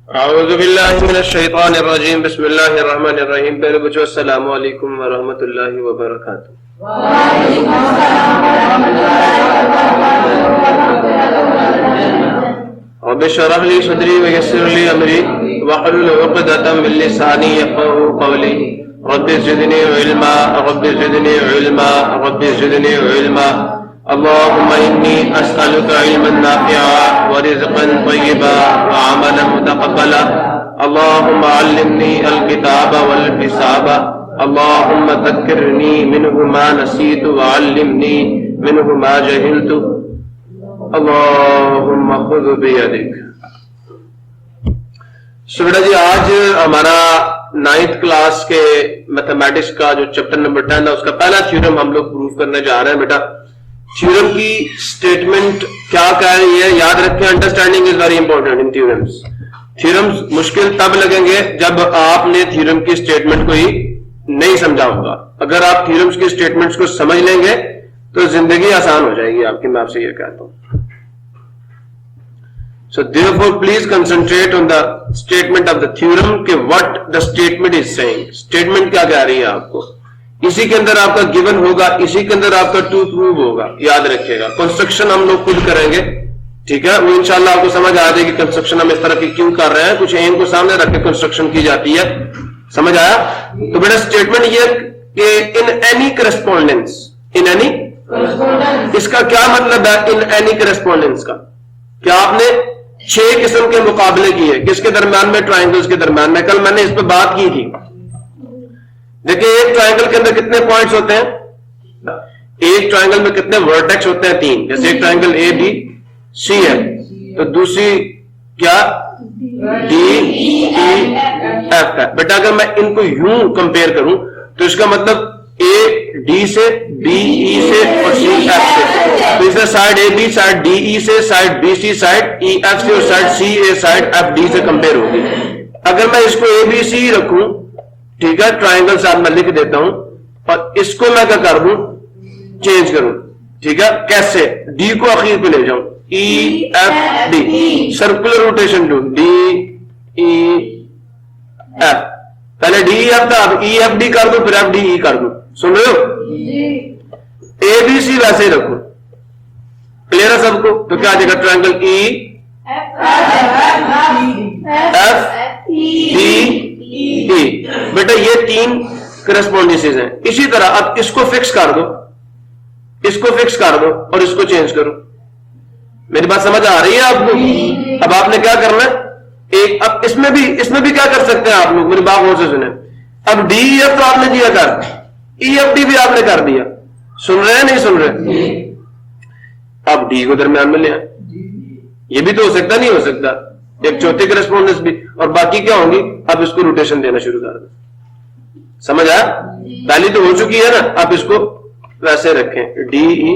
औज़ुबिल्लाहि मिनश्शैतानिर्रजीम बिस्मिल्लाहिर्रहमानिर्रहीम। पहले बच्चों अस्सलामु अलैकुम व रहमतुल्लाहि व बरकातुहू। रब्बि इश्रह ली सदरी व यस्सिर ली अमरी वहलुल उक़दतम मिन लिसानी यफ़क़हू क़ौली। Rabbi ज़िदनी इल्मा rabbi ज़िदनी इल्मा rabbi ज़िदनी इल्मा। अल्लाहुम्मा इन्नी अस्अलुका इल्मन नाफ़िअन व रिज़्क़न तय्यिबा व अमलन मुतक़ब्बला। अल्लाहुम्मा अल्लिमनी अल-किताब वल हिसाब। अल्लाहुम्मा ज़क्किरनी मिन्हु मा नसीतु व अल्लिमनी मिन्हु मा जहिलतु। अल्लाहुम्मा खुज़ बियदिक। बेटा जी, आज हमारा 9th क्लास के मैथमेटिक्स का जो चैप्टर नंबर 10 है उसका पहला थ्योरम हम लोग प्रूव करने जा रहे हैं। बेटा थ्योरम की स्टेटमेंट क्या कह रही है याद रखें। Understanding is very important in theorems. Theorems मुश्किल तब लगेंगे जब आपने थ्योरम की स्टेटमेंट को ही नहीं समझा होगा। अगर आप थ्योरम्स की स्टेटमेंट्स को समझ लेंगे तो जिंदगी आसान हो जाएगी आपकी। मैं आपसे ये कहता हूं। So therefore please concentrate on the statement of the theorem कि what the statement is saying। Statement क्या कह रही है आपको। इसी के अंदर आपका गिवन होगा, इसी के अंदर आपका टू प्रूव होगा। याद रखिएगा कंस्ट्रक्शन हम लोग खुद करेंगे, ठीक है। वो इंशाल्लाह आपको समझ आ जाएगी कंस्ट्रक्शन हम इस तरह की क्यों कर रहे हैं। कुछ एम को सामने रख के कंस्ट्रक्शन की जाती है, समझ आया। तो बेटा स्टेटमेंट ये कि in any correspondence, in any, इसका क्या मतलब है इन एनी करस्पॉन्डेंस का। क्या आपने 6 किस्म के मुकाबले किए किसके दरम्यान में, ट्राइंगल्स के दरम्यान में। कल मैंने इस पर बात की थी। देखिए एक ट्राइंगल के अंदर कितने पॉइंट्स होते हैं, एक ट्राइंगल में कितने वर्टेक्स होते हैं, 3। जैसे एक ट्राइंगल ए बी सी है, तो दूसरी क्या डी ई एफ है। बेटा अगर मैं इनको यूं कंपेयर करूं तो इसका मतलब ए डी से, बी ई से और सी एफ से। तो इसे side A B side D E से, side B C side E F से और side C A side F D से कंपेयर होगी। अगर मैं इसको ए बी सी रखूं, ठीक है, ट्राइंगल साथ मैं लिख देता हूं और इसको मैं क्या कर दूं, चेंज करूं, ठीक है। कैसे, डी को आखिर पे ले जाऊं, E F D, circular rotation to D E F. पहले डी एफ था, अब ई एफ डी कर दो, फिर एफ डी ई कर दो। सुन रहे हो, ए बी सी वैसे ही रखो। क्लियर है सबको। तो क्या आ जाएगा, ट्राइंगल ई एफ डी ई। बेटा ये 3 करस्पॉन्डेंसेस हैं। इसी तरह अब इसको फिक्स कर दो, इसको फिक्स कर दो और इसको चेंज करो। मेरी बात समझ आ रही है आपको। अब आपने क्या करना है, एक, अब इसमें भी क्या कर सकते हैं आप लोग, मेरी बात गौर से सुने। अब डी ई एफ तो आपने दिया कर, ई एफ डी भी आपने कर दिया। सुन रहे हैं नहीं सुन रहे। अब डी को दरम्यान में ले आए। ये भी तो हो सकता नहीं हो सकता, एक चौथी करस्पॉन्डेंस भी, और बाकी क्या होंगी। अब इसको रोटेशन देना शुरू कर दो। समझ आया, पहली तो हो चुकी है ना। अब इसको वैसे रखें, डी ई,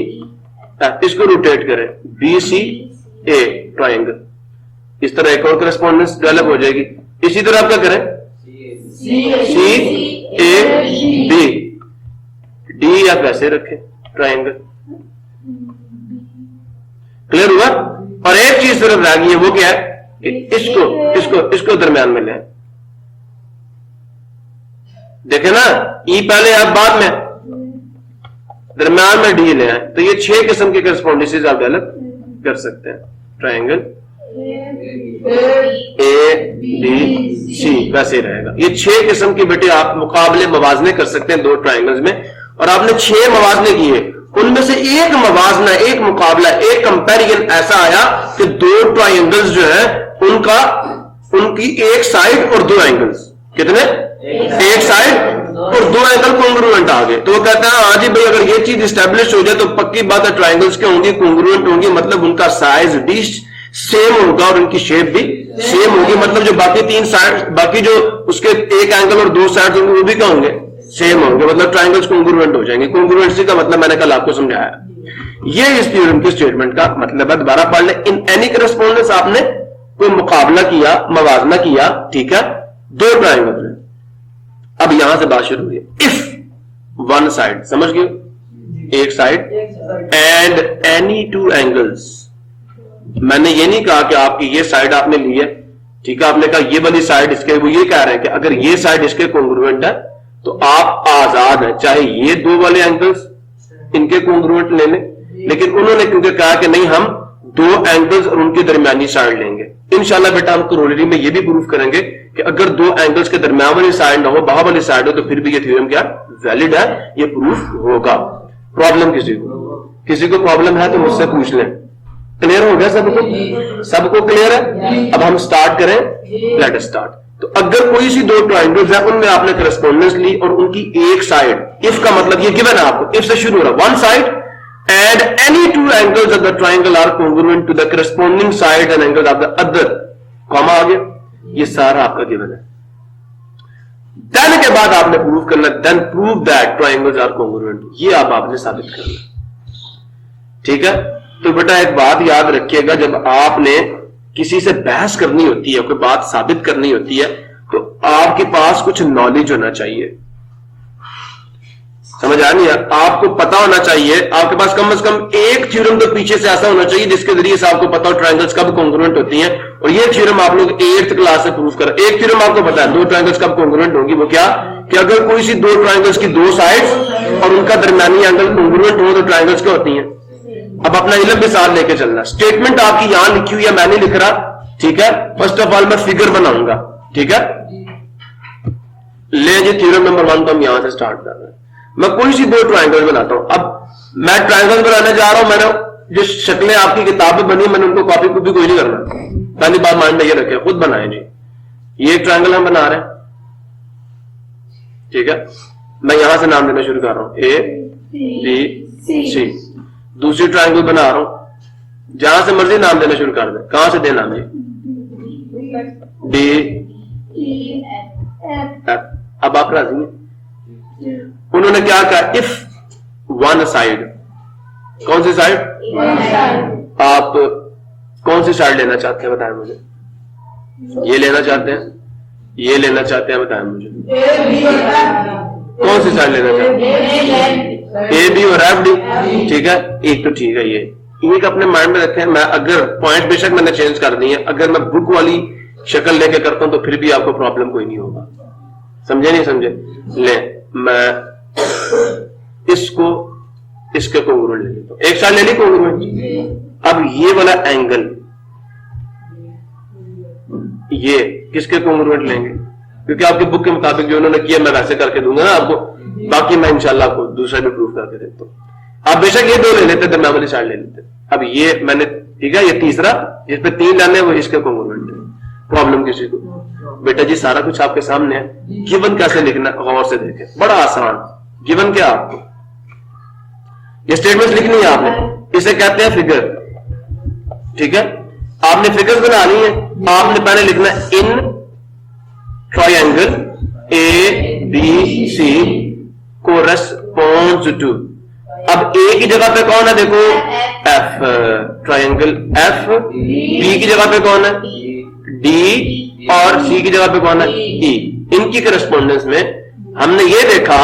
इसको रोटेट करें, बी सी ए ट्राइंगल। इस तरह एक और करस्पॉन्डेंस डेवलप हो जाएगी। इसी तरह आप क्या करें, सी ए बी, डी आप वैसे रखें ट्राइंगल। क्लियर हुआ। और एक चीज सिर्फ रह गई है, वो क्या है, इसको दरम्यान में ले। देखे ना, ई पहले आप बाद में, दरम्यान में डी ले आए। तो ये 6 किस्म के करस्पॉन्डेंसेस आप डेवलप कर सकते हैं। ट्राइंगल ए डी सी वैसे रहेगा। ये 6 किस्म के बेटे आप मुकाबले मवाजने कर सकते हैं 2 ट्राइंगल्स में। और आपने 6 मवाजने किए, उनमें से एक मवाजना, एक मुकाबला, एक कंपैरिजन ऐसा आया कि 2 ट्राइंगल्स जो है उनकी एक साइड और 2 एंगल्स, कितने, एक साइड और 2 एंगल कॉन्ग्रुएंट आ गए। तो वो कहता है हाँ जी भाई, अगर ये चीज स्टैब्लिश हो जाए तो पक्की बात है ट्राइंगल्स के होंगी, कॉन्ग्रुएंट होंगी। मतलब उनका साइज डी सेम होगा और उनकी शेप भी सेम होगी। मतलब जो बाकी 3 साइड, बाकी जो उसके एक एंगल और 2 साइड होंगे वो भी क्या होंगे, सेम होंगे। मतलब ट्राइंगल्स कॉन्ग्रुएंट हो जाएंगे। कॉन्ग्रुएंसी का मतलब मैंने कल आपको समझाया। ये इस थ्योरम की स्टेटमेंट का मतलब है। दोबारा पढ़ ले, इन एनी करस्पॉन्डेंस, आपने कोई मुकाबला किया, मवाजना किया, ठीक है, 2 ट्राइंगल में। अब यहां से बात शुरू हुई, इफ वन साइड, समझ गए, एक साइड एंड एनी 2 एंगल्स। मैंने ये नहीं कहा कि आपकी ये साइड आपने ली है ठीक है, आपने कहा ये वाली साइड इसके, वो ये कह रहे हैं कि अगर ये साइड इसके कॉन्ग्रुएंट है तो आप आजाद हैं, चाहे ये दो वाले एंगल्स इनके कॉन्ग्रुएंट ले लें, लेकिन उन्होंने क्योंकि कहा कि नहीं हम दो एंगल्स और उनकी दरमियानी साइड लेंगे। इंशाल्लाह बेटा हम करोलरी में ये भी प्रूफ करेंगे कि अगर दो एंगल्स के दरमियान वाली साइड ना हो, बाहर वाली साइड हो, तो फिर भी ये थ्योरम क्या वैलिड है, ये प्रूफ होगा। प्रॉब्लम किसी को प्रॉब्लम है तो मुझसे पूछ लें। क्लियर हो गया सबको? सबको क्लियर है? अब हम स्टार्ट करें, लेट अस स्टार्ट। तो अगर कोई सी दो ट्राइंगल्स है, उनमें आपने करस्पॉन्डेंस ली और उनकी एक साइड, इफ का मतलब ये गिवन है आपको, इफ से शुरू हो रहा है, one side and any two angles of the triangle are congruent to the corresponding side and angle of the other, comma आ गया, ये सारा आपका गिवन है। देन के बाद आपने प्रूव करना, then prove that triangles are congruent, ये आप आपने साबित करना। ठीक है, तो बेटा एक बात याद रखिएगा, जब आपने किसी से बहस करनी होती है, कोई बात साबित करनी होती है, तो आपके पास कुछ नॉलेज होना चाहिए। समझ आ नहीं है? आपको पता होना चाहिए, आपके पास कम से कम एक थ्योरम तो पीछे से ऐसा होना चाहिए जिसके जरिए से आपको पता हो ट्रायंगल्स कब कॉन्ग्रुएंट होती हैं। और ये थ्योरम आप लोग 8th क्लास से प्रूव कर, एक थ्योरम आपको पता है दो ट्रायंगल्स कब कॉन्ग्रुएंट होंगी, वो क्या कि अगर कोई सी दो ट्रायंगल्स की दो साइड्स और उनका दरमियानी एंगल कॉन्ग्रुएंट हो तो ट्रायंगल्स क्या होती हैं। अब अपना इल्म भी साथ लेके चलना। स्टेटमेंट आपकी यहां लिखी हुई है, मैं नहीं लिख रहा, ठीक है। फर्स्ट ऑफ ऑल मैं फिगर बनाऊंगा, ठीक है। ले जी थ्योरम नंबर 1 तो हम यहां से स्टार्ट कर रहे हैं। मैं कोई सी दो ट्रायंगल बनाता हूं। अब मैं ट्रायंगल बनाने जा रहा हूं, मैंने जो शक्लें आपकी किताब में बनी मैंने उनको कॉपी कॉपी कोई नहीं करना। पहली बात माइंड में ये रखे, खुद बनाए जी। ये एक ट्रायंगल हम बना रहे हैं, ठीक है। मैं यहां से नाम देना शुरू कर रहा हूं, A B C। दूसरी ट्रायंगल बना रहा हूं, जहां से मर्जी नाम देना शुरू कर दे। कहां से देना मुझे? D E F। अब आप राजी हैं? उन्होंने क्या कहा, इफ वन साइड, कौन सी साइड? आप कौन सी साइड लेना चाहते हैं बताएं मुझे। ये लेना चाहते हैं, ये लेना चाहते हैं, बताएं मुझे कौन सी साइड लेना चाहते हैं। ए बी और एफ डी, ठीक है। एक तो ठीक है, ये एक अपने माइंड में रखें। मैं अगर पॉइंट बेशक मैंने चेंज कर दी है, अगर मैं बुक वाली शक्ल लेके करता हूं तो फिर भी आपको प्रॉब्लम कोई नहीं होगा। समझे नहीं समझे? ले मैं इसको इसके कॉन्ग्रुएंट ले लेता हूं, एक साइड ले ली कॉन्ग्रुएंट। अब ये वाला एंगल, ये किसके कॉन्ग्रुएंट लेंगे? क्योंकि आपकी बुक के मुताबिक जो उन्होंने किया मैं वैसे करके दूंगा ना आपको, बाकी मैं इंशाल्लाह आपको दूसरा भी प्रूफ करके देता हूं। आप बेशक ये दो ले लेते, दरमियान वाली साइड ले लेते। अब ये मैंने, ठीक है, ये तीसरा जिस पे 3 लाने वो इसके कॉन्ग्रुएंट है। प्रॉब्लम किसी को? बेटा जी सारा कुछ आपके सामने है। गिवन कैसे लिखना गौर से देखें, बड़ा आसान। गिवन क्या आपको ये स्टेटमेंट्स लिखनी है आपने, इसे कहते हैं फिगर, ठीक है। आपने फिगर्स बनानी है, आपने पहले लिखना है in triangle A B C corresponds to. अब ए की जगह पे कौन है? देखो एफ, ट्रायंगल एफ। बी की जगह पे कौन है? डी। और सी की जगह पे कौन है? ई। इनकी करस्पॉन्डेंस में हमने ये देखा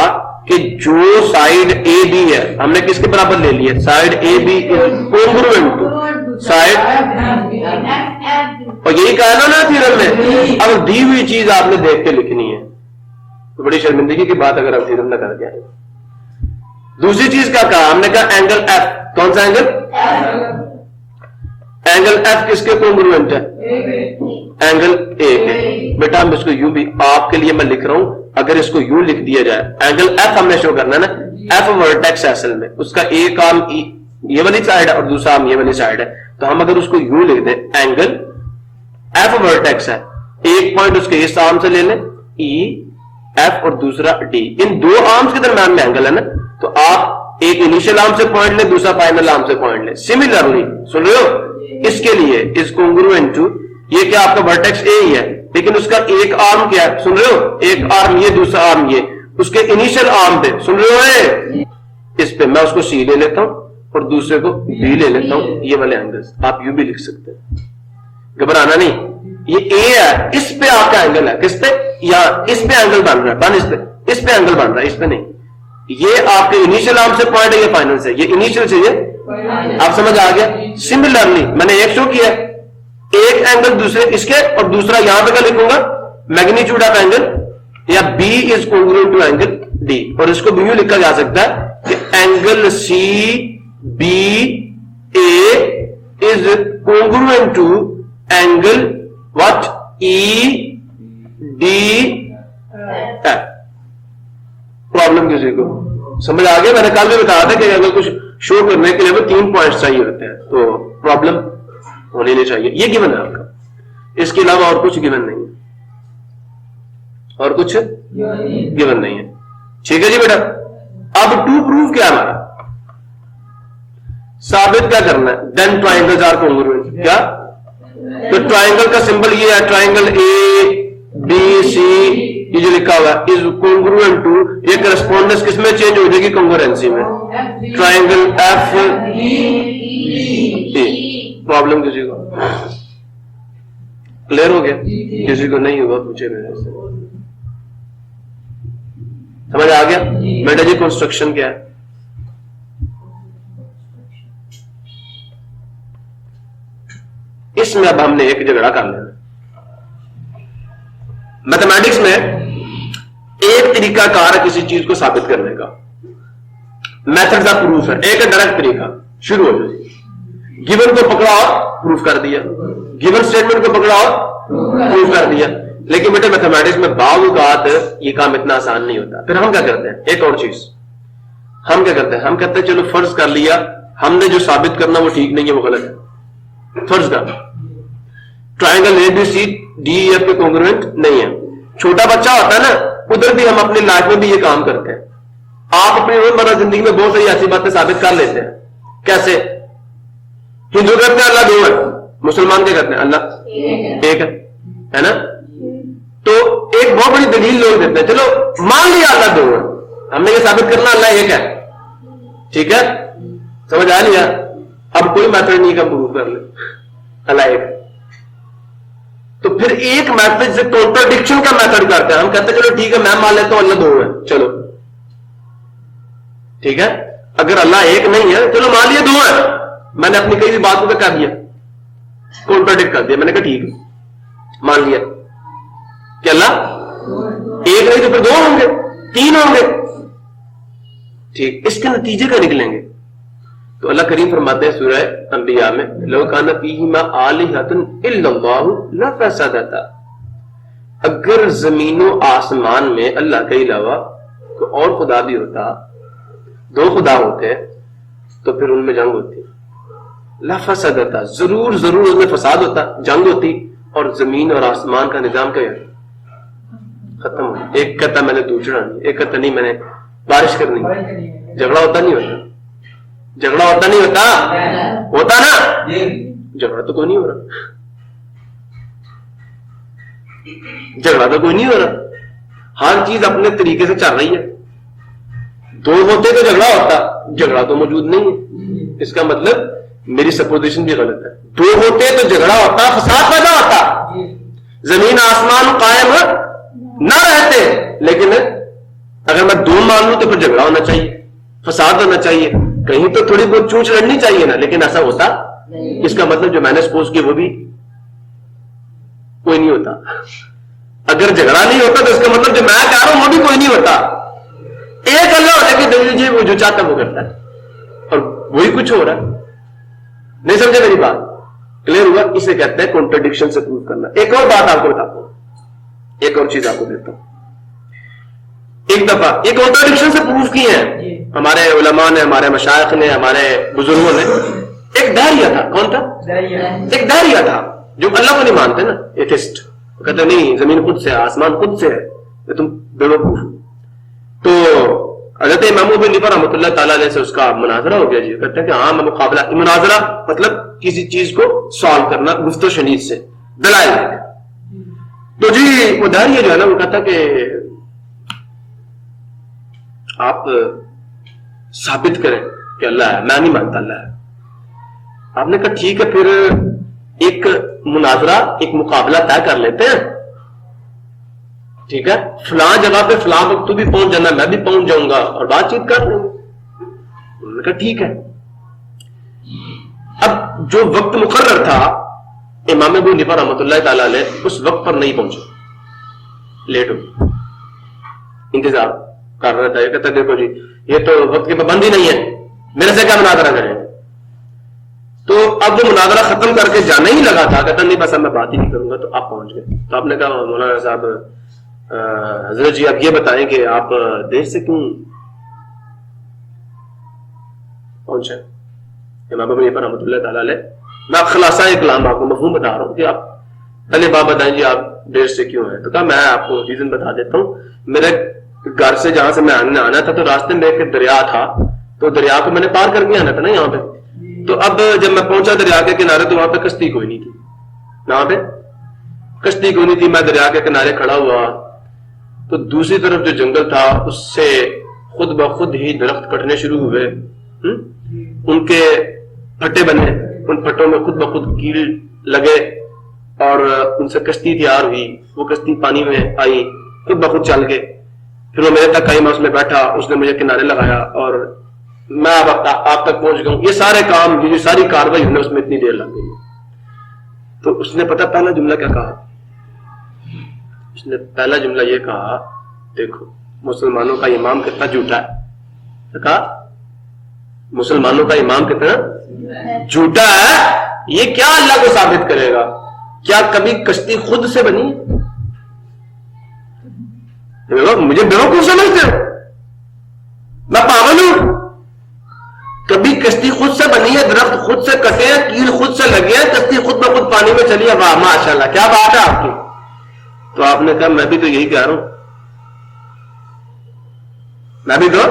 कि जो साइड ए बी है हमने किसके बराबर ले लिया? Side A B congruent to side, और यही कहा ना थ्योरम में। अब दी हुई चीज आपने देख के लिखनी है, तो बड़ी शर्मिंदगी की बात अगर आप थ्योरम ना कर गया। दूसरी चीज क्या कहा हमने? कहा एंगल एफ। कौन सा एंगल? एंगल एफ किसके कॉन्ग्रुएंट है? एंगल ए के। बेटा हम इसको यू भी, आपके लिए मैं लिख रहा हूं, अगर इसको यू लिख दिया जाए, एंगल एफ हमने शो करना है ना, एफ वर्टेक्स असल में उसका एक आर्म ये वाली साइड है और दूसरा आर्म ये वाली साइड है, तो हम अगर उसको यू लिख दें, एंगल एफ वर्टेक्स है, एक पॉइंट उसके इस आर्म से ले लें ई एफ और दूसरा डी, इन दो आर्म्स के दरम्यान में एंगल है ना, तो आप एक इनिशियल आर्म से पॉइंट ले, दूसरा फाइनल आर्म से पॉइंट ले। सिमिलरली सुन रहे हो, इसके लिए इज कॉन्ग्रुएंट टू, ये क्या आपका वर्टेक्स ए ही है, लेकिन उसका एक आर्म क्या है? सुन रहे हो, एक आर्म ये, दूसरा आर्म ये, उसके इनिशियल आर्म पे सुन रहे हो, इस पे मैं उसको सी ले लेता हूं और दूसरे को बी ले लेता हूं। ये वाले एंगल्स आप यू भी लिख सकते हैं, घबराना नहीं। ये ए है, इस पे आपका एंगल है, किस पे? या इस पे एंगल बन रहा है, बन इस पे एंगल बन रहा है, इस पे नहीं। ये आपके इनिशियल आर्म से पॉइंट है, ये फाइनल से, ये इनिशियल से, ये आप समझ आ गया। सिमिलरली मैंने एक शो किया, एक एंगल दूसरे इसके और दूसरा यहां पे क्या लिखूंगा, मैग्नीट्यूड ऑफ एंगल, या B is congruent to angle D, और इसको भी यूं लिखा जा सकता है कि angle C B A is congruent to angle what E D F. Problem किसी को समझ आ गया? मैंने कल भी बताया था कि अगर कुछ शो करने के लिए वो 3 पॉइंट्स चाहिए होते हैं, तो प्रॉब्लम होनी नहीं चाहिए। ये गिवन है आपका, इसके अलावा और कुछ गिवन नहीं है, और कुछ गिवन नहीं है। ठीक है जी बेटा। अब टू प्रूव क्या हमारा, साबित क्या करना है, देन ट्राइंगल्स आर कोंग्रुएंट। क्या? तो ट्राइंगल का सिंबल ये है, ट्राइंगल ए बी सी, ये जो लिखा हुआ है इज कोंग्रुएंट टू, ये करस्पॉन्डेंस किसमें चेंज हो जाएगी, कॉन्ग्रुएंसी में। Triangle F A. प्रॉब्लम किसी को क्लियर हो गया? किसी को नहीं होगा पूछे मेरे से। समझ आ गया बेटा जी? कंस्ट्रक्शन क्या है? इसमें अब हमने एक झगड़ा कर लेना। मैथमेटिक्स में एक तरीका कार है किसी चीज को साबित करने का, मेथड ऑफ प्रूफ है। एक डायरेक्ट तरीका, शुरू हो जाए, गिवन को पकड़ा और प्रूफ कर दिया, गिवन स्टेटमेंट को पकड़ा और प्रूफ कर दिया। लेकिन बेटे मैथमेटिक्स में बावजूद ये काम इतना आसान नहीं होता। फिर हम क्या करते हैं, एक और चीज हम क्या करते हैं, हम कहते हैं चलो फर्ज कर लिया हमने जो साबित करना वो ठीक नहीं है, वो गलत है। फर्ज कर triangle A B C D F के कॉन्ग्रुएंट नहीं है। छोटा बच्चा होता है ना, उधर भी हम अपनी लाइफ में भी ये काम करते हैं। आप अपनी रोजमर्रा जिंदगी में बहुत सारी ऐसी बातें साबित कर लेते हैं। कैसे? हिंदू कहते हैं अल्लाह दो है, मुसलमान क्या कहते हैं अल्लाह एक है ना। तो एक बहुत बड़ी दलील लोग देते हैं, चलो मान लिया अल्लाह दो है, हमने ये साबित करना अल्लाह एक है, ठीक है, समझ आ लिया। अब कोई मैथड नहीं का प्रूव कर ले अल्लाह एक। तो फिर एक मैथड से कॉन्ट्राडिक्शन का मैथड करते हैं। हम कहते हैं चलो ठीक है, मैं मान लेता हूं अल्लाह दो है, चलो ठीक है। अगर अल्लाह एक नहीं है, चलो मान लिया दो है, मैंने अपनी कई बातों पर कर दिया, कॉन्ट्राडिक्ट कर दिया। मैंने कहा ठीक है, मान लिया कि अल्लाह एक नहीं तो फिर दो होंगे, तीन होंगे, ठीक। इसके नतीजे का निकलेंगे। तो अल्लाह करीम फरमाते हैं सूरह अंबिया में, लो काना फीहिमा आलिहतुन इल्लल्लाहु लफसदता, अगर जमीनों आसमान में अल्लाह के अलावा कोई और खुदा भी होता, दो खुदा होते, तो फिर उनमें जंग होती। लफसदता, जरूर जरूर उसमें फसाद होता, जंग होती, और जमीन और आसमान का निजाम क्या है, खत्म हो। एक कहता मैंने दूध चढ़ानी, एक कहता नहीं मैंने बारिश करनी। झगड़ा होता नहीं होता, झगड़ा होता नहीं होता, होता ना, झगड़ा तो कोई नहीं हो रहा, झगड़ा तो कोई नहीं हो रहा, हर चीज अपने तरीके से चल रही है। दो होते तो झगड़ा होता, झगड़ा तो मौजूद नहीं है, इसका मतलब मेरी सपोजिशन भी गलत है। दो होते तो झगड़ा होता, फसाद पैदा होता, जमीन आसमान कायम ना रहते। लेकिन अगर मैं दो मान लूं तो फिर झगड़ा होना चाहिए, फसाद होना चाहिए, कहीं तो थोड़ी बहुत चूंच लड़नी चाहिए ना, लेकिन ऐसा होता नहीं। इसका मतलब जो मैंने सपोज किया वो भी कोई नहीं होता। अगर झगड़ा नहीं होता तो इसका मतलब जो मैं कह रहा हूं वो भी कोई नहीं होता। एक अल्लाह होने की दलील जी, वो जो चाहता वो करता है, और वही कुछ हो रहा है। नहीं समझे मेरी बात? क्लियर हुआ? इसे कहते हैं कॉन्ट्रडिक्शन से प्रूव करना। एक और बात आपको बताता हूं, एक और चीज आपको देता हूं। एक दफा ये कॉन्ट्रडिक्शन से प्रूफ की है हमारे उलमा ने, हमारे मशाइख ने, हमारे बुजुर्गों ने। एक दारिया था, कौन था? एक दारिया था जो अल्लाह को नहीं मानते ना, एथिस्ट, कहते नहीं जमीन खुद से है, आसमान खुद से है, तो तुम बेवकूफ। तो हज़रत इमाम अबू हनीफा रहमतुल्लाह ताला अलैह से उसका मुनाजरा हो गया जी। कहते हैं कि हाँ, मैं मुकाबला, मुनाजरा मतलब किसी चीज को सॉल्व करना गुफ्तो शनीद से, दलाइल। तो जी वो दारिया जो है ना, वो कहता कि आप साबित करें कि अल्लाह है, मैं नहीं मानता अल्लाह है। आपने कहा ठीक है, फिर एक मुनाजरा, एक मुकाबला तय कर लेते हैं, ठीक है, फलां जगह पे फलां वक्त तू भी पहुंच जाना, मैं भी पहुंच जाऊंगा, और बातचीत कर लेंगे। उन्होंने कहा ठीक है। अब जो वक्त मुकर्रर था इमाम अबू हनीफा रहमतुल्लाह ताला अलैह उस वक्त पर नहीं पहुंचे, लेट हो, इंतजार कर रहा था। कहता देखो जी ये तो वक्त की पाबंदी नहीं है, मेरे से क्या मुनाजरा करें। तो अब वो मुनाजरा खत्म करके जाने ही लगा था, कहता नहीं बस अब मैं बात ही नहीं करूंगा। तो आप पहुंच गए। तो आपने कहा मौलाना साहब हजरत जी आप ये बताएं कि आप देर से क्यों पहुंचे। इमाम अबू हनीफा रहमतुल्लाह ताला अलैह, मैं खलासा कलाम आपको मफहूम बता रहा हूं कि आप पहले बात बताएं जी आप देर से क्यों है। तो कहा मैं आपको रीजन बता देता हूं, मेरे घर से जहां से मैं आना था तो रास्ते में एक दरिया था, तो दरिया को मैंने पार करके आना था ना यहाँ पे। तो अब जब मैं पहुंचा दरिया के किनारे तो वहां पे कश्ती कोई नहीं थी, वहां पे कश्ती कोई नहीं थी। मैं दरिया के किनारे खड़ा हुआ तो दूसरी तरफ जो जंगल था उससे खुद ब खुद ही दरख्त कटने शुरू हुए, उनके फट्टे बने, उन फट्टों में खुद ब खुद कील लगे और उनसे कश्ती तैयार हुई। वो कश्ती पानी में आई, खुद ब खुद चल के, फिर वो मेरे तक आई, मैं उसमें बैठा, उसने मुझे किनारे लगाया और मैं अब आप तक पहुंच गया। ये सारे काम, ये जो सारी कार्रवाई हमने उसमें इतनी देर लग गई। तो उसने पता पहला जुमला क्या कहा, उसने पहला जुमला ये कहा देखो मुसलमानों का इमाम कितना झूठा है। कहा मुसलमानों का इमाम कितना झूठा है, ये क्या अल्लाह को साबित करेगा। क्या कभी कश्ती खुद से बनी है? मुझे बेवकूफ समझते हो, मैं पागल हूं। कभी कश्ती खुद से बनी है, दरख्त खुद से कटे हैं, कील खुद से लगे हैं, कश्ती खुद ब खुद पानी में चली है। वाह माशाल्लाह क्या बात है आपकी। तो आपने कहा मैं भी तो यही कह रहा हूं, मैं भी तो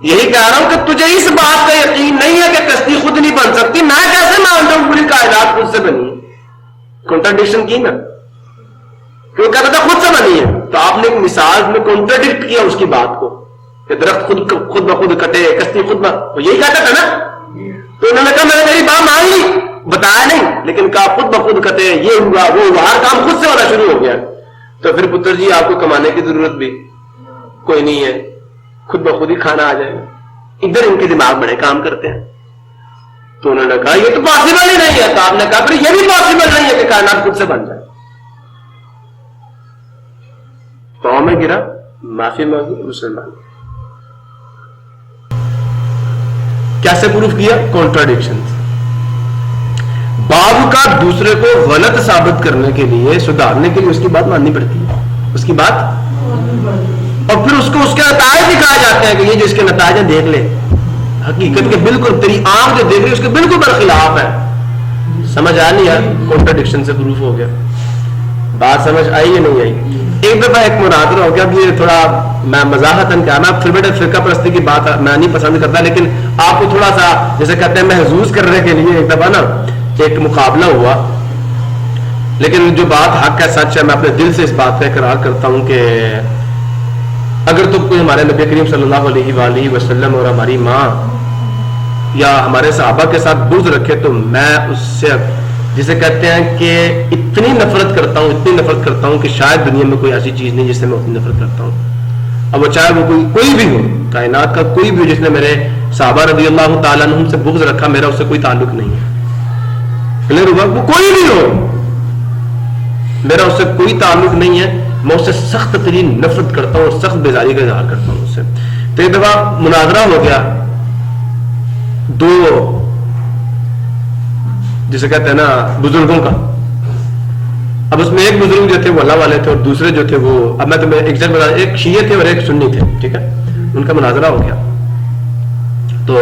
यही कह रहा हूं कि तुझे इस बात का यकीन नहीं है कि कश्ती खुद नहीं बन सकती, मैं कैसे मान रहा हूं पूरी कायनात खुद से बनी है। कॉन्ट्राडिक्शन की ना, क्यों कहता था खुद से बनी है। तो आपने एक मिसाल में कॉन्ट्राडिक्ट किया उसकी बात को कि दरख्त खुद ब खुद कटे, कश्ती खुद ब, यही कहता था ना। तो उन्होंने कहा मैंने तेरी बात मान ली, बताया नहीं, लेकिन कहा खुद ब खुद कटे, ये हुआ वो हुआ, हर काम खुद से होना शुरू हो गया। तो फिर पुत्र जी आपको कमाने की जरूरत भी कोई नहीं है, खुद ब खुद ही खाना आ जाएगा। इधर इनके दिमाग बड़े काम करते हैं। तो उन्होंने कहा ये तो पॉसिबल ही नहीं है। तो आपने कहा फिर ये भी पॉसिबल नहीं है कि कायनात खुद से बन जाए। पांव में गिरा, माफी मांगी, मुसलमान। कैसे प्रूफ किया? कॉन्ट्राडिक्शन। बाप का दूसरे को गलत साबित करने के लिए, सुधारने के लिए उसकी बात माननी पड़ती है, उसकी बात, और फिर उसको उसके नतायज दिखाए जाते हैं कि ये जिसके नतायज देख ले, हकीकत के बिल्कुल तेरी आंख जो देख रही है उसके बिल्कुल बरखिलाफ है। समझ आ नहीं यार, कॉन्ट्राडिक्शन से प्रूफ हो गया। बात समझ आई या नहीं आई? एक दफा एक मुनाजरा हो गया, ये थोड़ा मैं मजाहतन क्या, मैं फिर बेटे फिरका परस्ती की बात मैं नहीं पसंद करता, लेकिन आपको थोड़ा सा जैसे कहते हैं महसूस करने के लिए एक दफा ना एक मुकाबला हुआ। लेकिन जो बात हक है, सच है, मैं अपने दिल से इस बात का इकरार करता हूं कि अगर तो कोई हमारे नबी करीम सल्लल्लाहु अलैहि वसल्लम और हमारी माँ या हमारे सहाबा के साथ बुग़्ज़ रखे तो मैं उससे, जिसे कहते हैं कि इतनी नफरत करता हूं, इतनी नफरत करता हूं कि शायद दुनिया में कोई ऐसी चीज नहीं जिससे मैं उतनी नफरत करता हूं। अब वो चाहे वो कोई भी हो, कायनात का कोई भी हो, जिसने मेरे सहाबा रज़ी अल्लाह ताला अन्हुम से बुग़्ज़ रखा, मेरा उससे कोई ताल्लुक नहीं है। वो कोई भी हो, मेरा उससे कोई ताल्लुक नहीं है। मैं उससे सख्त तरीन नफरत करता हूं और सख्त बेजारी का इजहार करता हूं उससे। तो एक दफा मुनाजरा हो गया, दो जिसे कहते हैं ना बुजुर्गों का। अब उसमें एक बुजुर्ग जो थे वो अल्लाह वाले थे और दूसरे जो थे वो, अब मैं तुम्हें एग्जैक्ट बता, एक शिये थे और एक सुन्नी थे, ठीक है। उनका मुनाजरा हो गया। तो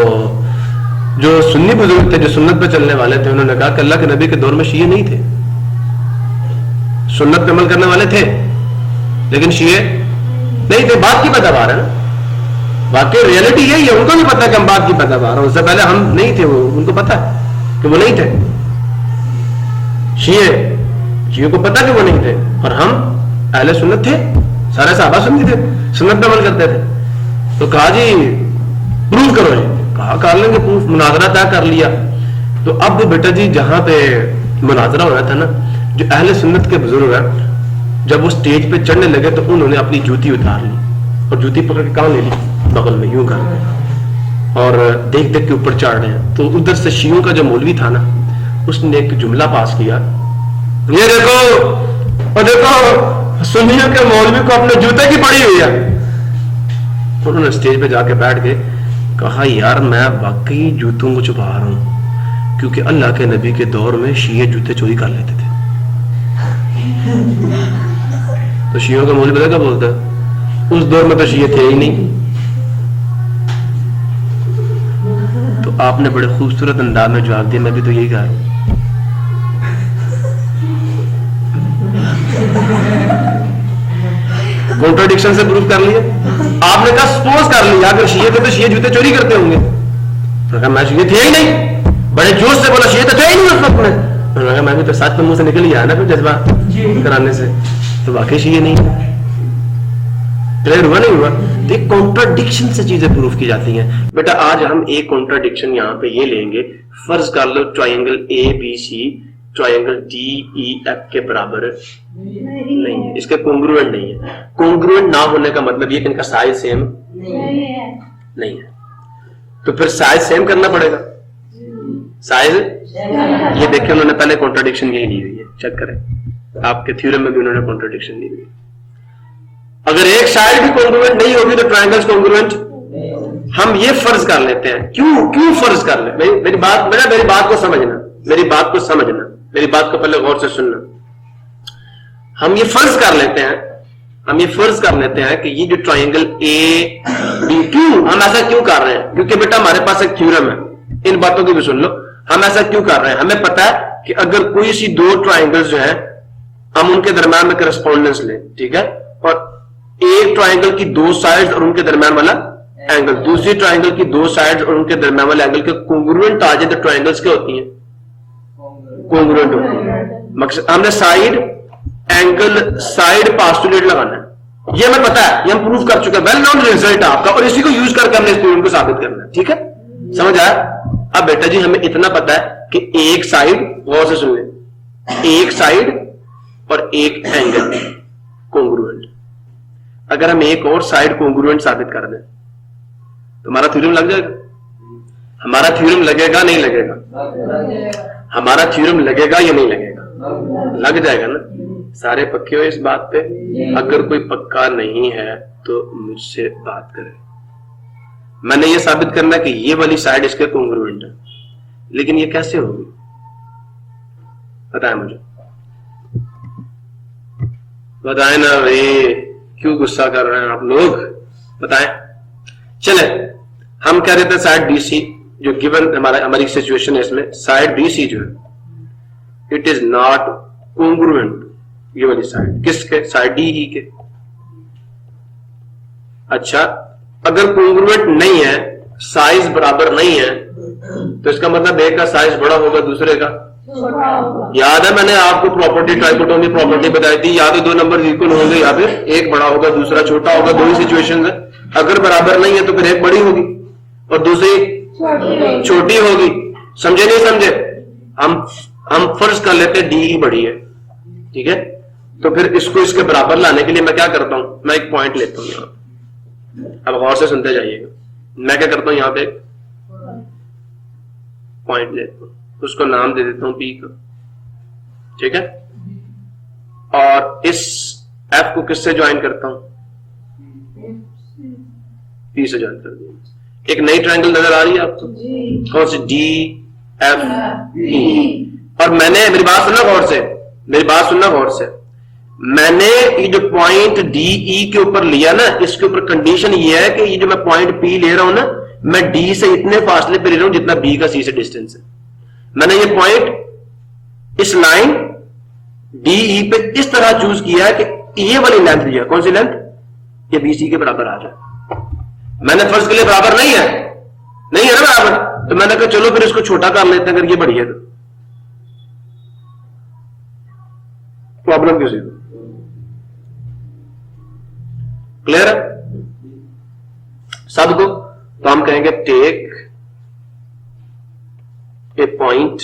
जो सुन्नी बुजुर्ग थे, जो सुन्नत पे चलने वाले थे, उन्होंने कहा कि अल्लाह के नबी के दौर में शिये नहीं थे, सुन्नत पे अमल करने वाले थे लेकिन शिये नहीं थे। बात की पैदावार है ना, वाकई रियलिटी यही है। उनको भी पता है कि हम बात की पैदावार है, उससे पहले हम नहीं थे, वो उनको पता है कि वो नहीं थे शिये को पता कि वो नहीं थे, और हम अहले सुन्नत थे, सारे सहाबा सुन्नी थे, सुन्नत पे अमल करते थे। तो कहा जी प्रूफ करो जी, कहा कर लेंगे प्रूफ। मुनाजरा तय कर लिया। तो अब बेटा जी जहां पे मुनाजरा हो रहा था ना, जो अहले सुन्नत के बुजुर्ग हैं, जब वो स्टेज पे चढ़ने लगे तो उन्होंने अपनी जूती उतार ली और जूती पकड़ के कहां ले ली, बगल में यूं कर, और देख देख के ऊपर चढ़ रहे हैं। तो उधर से शियों का जो मौलवी था ना, उसने एक जुमला पास किया, ये देखो और देखो सुन्नियों के मौलवी को अपने जूते की पड़ी हुई है। उन्होंने स्टेज पे जाके बैठ के कहा, यार मैं वाकई जूतों को छुपा रहा हूं, क्योंकि अल्लाह के नबी के दौर में शिये जूते चोरी कर लेते थे। तो शियों का मौलवी पता क्या बोलता है, उस दौर में तो शिये थे ही नहीं। तो आपने बड़े खूबसूरत अंदाज में जवाब दिया, मैं भी तो यही कहा। कॉन्ट्राडिक्शन से प्रूव कर लिया। आपने कहा सपोज कर लिया अगर शिये थे तो शिये जूते चोरी करते होंगे। तो कहा मैं शिये थे ही नहीं। बड़े जोश से बोला शिये तो थे ही नहीं उस वक्त में। तो मैं भी तो सच में मुंह से निकल ही आया ना फिर जज्बा कराने से, तो वाकई शिये नहीं। क्लियर हुआ नहीं हुआ? तो एक कॉन्ट्राडिक्शन से चीजें प्रूव की जाती हैं। बेटा आज हम एक कॉन्ट्राडिक्शन यहाँ पे ये लेंगे, फर्ज कर लो triangle A B C triangle D E F के बराबर नहीं है, इसके कॉन्ग्रुएंट नहीं है। कॉन्ग्रुएंट ना होने का मतलब ये कि इनका साइज सेम नहीं है, तो फिर साइज सेम करना पड़ेगा। साइज ये देखिए उन्होंने पहले कॉन्ट्राडिक्शन यही ली हुई है, चेक करें आपके थ्योरम में भी उन्होंने कॉन्ट्राडिक्शन ली हुई है। अगर एक साइड भी कॉन्ग्रुएंट नहीं होगी तो ट्राइंगल्स कॉन्ग्रुएंट। हम ये फर्ज कर लेते हैं, क्यों फर्ज कर ले, मेरी बात को समझना, मेरी बात को समझना, मेरी बात को पहले गौर से सुनना। हम ये फर्ज कर लेते हैं कि ये जो ट्राइंगल ए बी, क्यों हम ऐसा क्यों कर रहे हैं, क्योंकि बेटा हमारे पास एक थ्योरम है, इन बातों की भी सुन लो। हम ऐसा क्यों कर रहे हैं, हमें पता है कि अगर कोई सी दो ट्राइंगल्स जो है हम उनके दरम्यान में करस्पॉन्डेंस लें, ठीक है, और एक ट्राइंगल की दो साइड्स और उनके दरम्यान वाला एंगल दूसरी ट्राइंगल की दो साइड्स और उनके दरम्यान वाले एंगल के कॉन्ग्रुएंट आ जाए तो ट्राइंगल्स क्या होती हैं, कॉन्ग्रुएंट होती है। मकसद हमने साइड एंगल साइड पास्टुलेट लगाना है, ये हमें पता है, ये हम प्रूव कर चुके हैं, वेल नोन रिजल्ट है आपका, और इसी को यूज करके हमने इस थ्योरम को साबित करना है। ठीक है, समझ आया? अब बेटा जी हमें इतना पता है कि एक साइड, गौर से सुन ले, एक साइड और एक एंगल कॉन्ग्रुएंट। अगर हम एक और साइड कॉन्ग्रुएंट साबित कर दें तो हमारा थ्योरम लग जाएगा। हमारा थ्योरम लगेगा नहीं लगेगा? हमारा थ्योरम लगेगा या नहीं लगेगा? लग जाएगा ना। सारे पक्के हो इस बात पे? अगर कोई पक्का नहीं है तो मुझसे बात करें। मैंने ये साबित करना कि ये वाली साइड इसके कॉन्ग्रुएंट है, लेकिन ये कैसे होगी बताएं मुझे, बताएं ना भाई, क्यों गुस्सा कर रहे हैं आप लोग, बताएं। चले हम कह रहे थे साइड बीसी जो गिवन हमारी सिचुएशन है, इसमें साइड बीसी जो है इट इज नॉट कॉन्ग्रुएंट, ये वाली साइड किसके, साइड डी ई के। अच्छा, अगर कॉन्ग्रुएंट नहीं है, साइज बराबर नहीं है, तो इसका मतलब एक का साइज बड़ा होगा दूसरे का। याद है मैंने आपको प्रॉपर्टी ट्राइकोटोमी प्रॉपर्टी बताई थी, या तो दो नंबर इक्वल होंगे या फिर एक बड़ा होगा दूसरा छोटा होगा, दो ही सिचुएशन है। अगर बराबर नहीं है तो फिर एक बड़ी होगी और दूसरी छोटी होगी। समझे नहीं समझे? हम फर्ज कर लेते हैं डी ई बड़ी है, ठीक है, तो फिर इसको इसके बराबर लाने के लिए मैं क्या करता हूं, मैं एक पॉइंट लेता हूं यहां, अब गौर से सुनते जाइएगा। मैं क्या करता हूं, यहां पे पॉइंट लेता हूं, उसको नाम दे देता हूं पी का, ठीक है, और इस एफ को किससे ज्वाइन करता हूं, पी से ज्वाइन कर दिया। एक नई ट्रायंगल नजर आ रही है आपको, कौन सी, डी एफ ई। और मैंने, मेरी बात सुनना गौर से, मेरी बात सुनना गौर से, मैंने ये जो पॉइंट डी ई के ऊपर लिया ना, इसके ऊपर कंडीशन ये है कि ये जो मैं पॉइंट पी ले रहा हूं ना, मैं डी से इतने फासले पे ले रहा हूं जितना बी का सी से डिस्टेंस है। मैंने ये पॉइंट, इस लाइन डी ई पे इस तरह चूज किया है कि ये वाली लेंथ लिया, कौन सी लेंथ, ये बी सी के बराबर आ जाए। मैंने फर्ज के लिए बराबर नहीं है, नहीं है ना बराबर, तो मैंने कहा चलो फिर इसको छोटा कर लेते हैं अगर ये बड़ी है तो। प्रॉब्लम किसी को क्लियर है सबको? तो हम कहेंगे take a point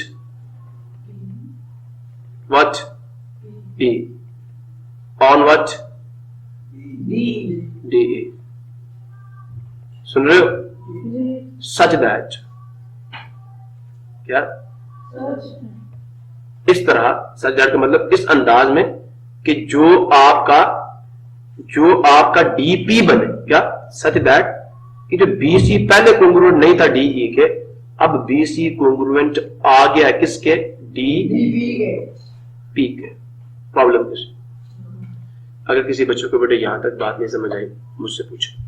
what B on what D. सुन रहे हो? सच दैट, क्या इस तरह, सच दैट का मतलब इस अंदाज में कि जो आपका डीपी बने, क्या सच दैट कि जो बीसी पहले कॉन्ग्रुएंट नहीं था डीई के, अब बीसी कॉन्ग्रुएंट आ गया किसके, पी के। प्रॉब्लम किस, अगर किसी बच्चों को बेटे यहां तक बात नहीं समझ आई, मुझसे पूछे।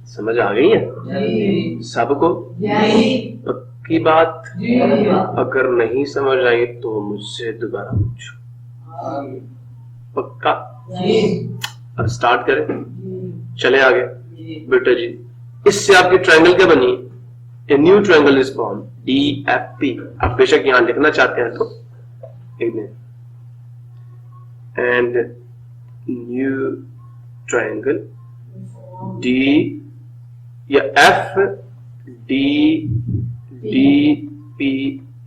समझ आ गई है सबको? पक्की बात? अगर नहीं समझ आई तो मुझसे दोबारा पूछो। पक्का? अब स्टार्ट करें, चले आगे। बेटा जी, इससे आपकी ट्रायंगल क्या बनी? A new triangle is form, DFP। आप बेशक यहां लिखना चाहते हैं तो लिख दें, एंड न्यू ट्रायंगल D या FDP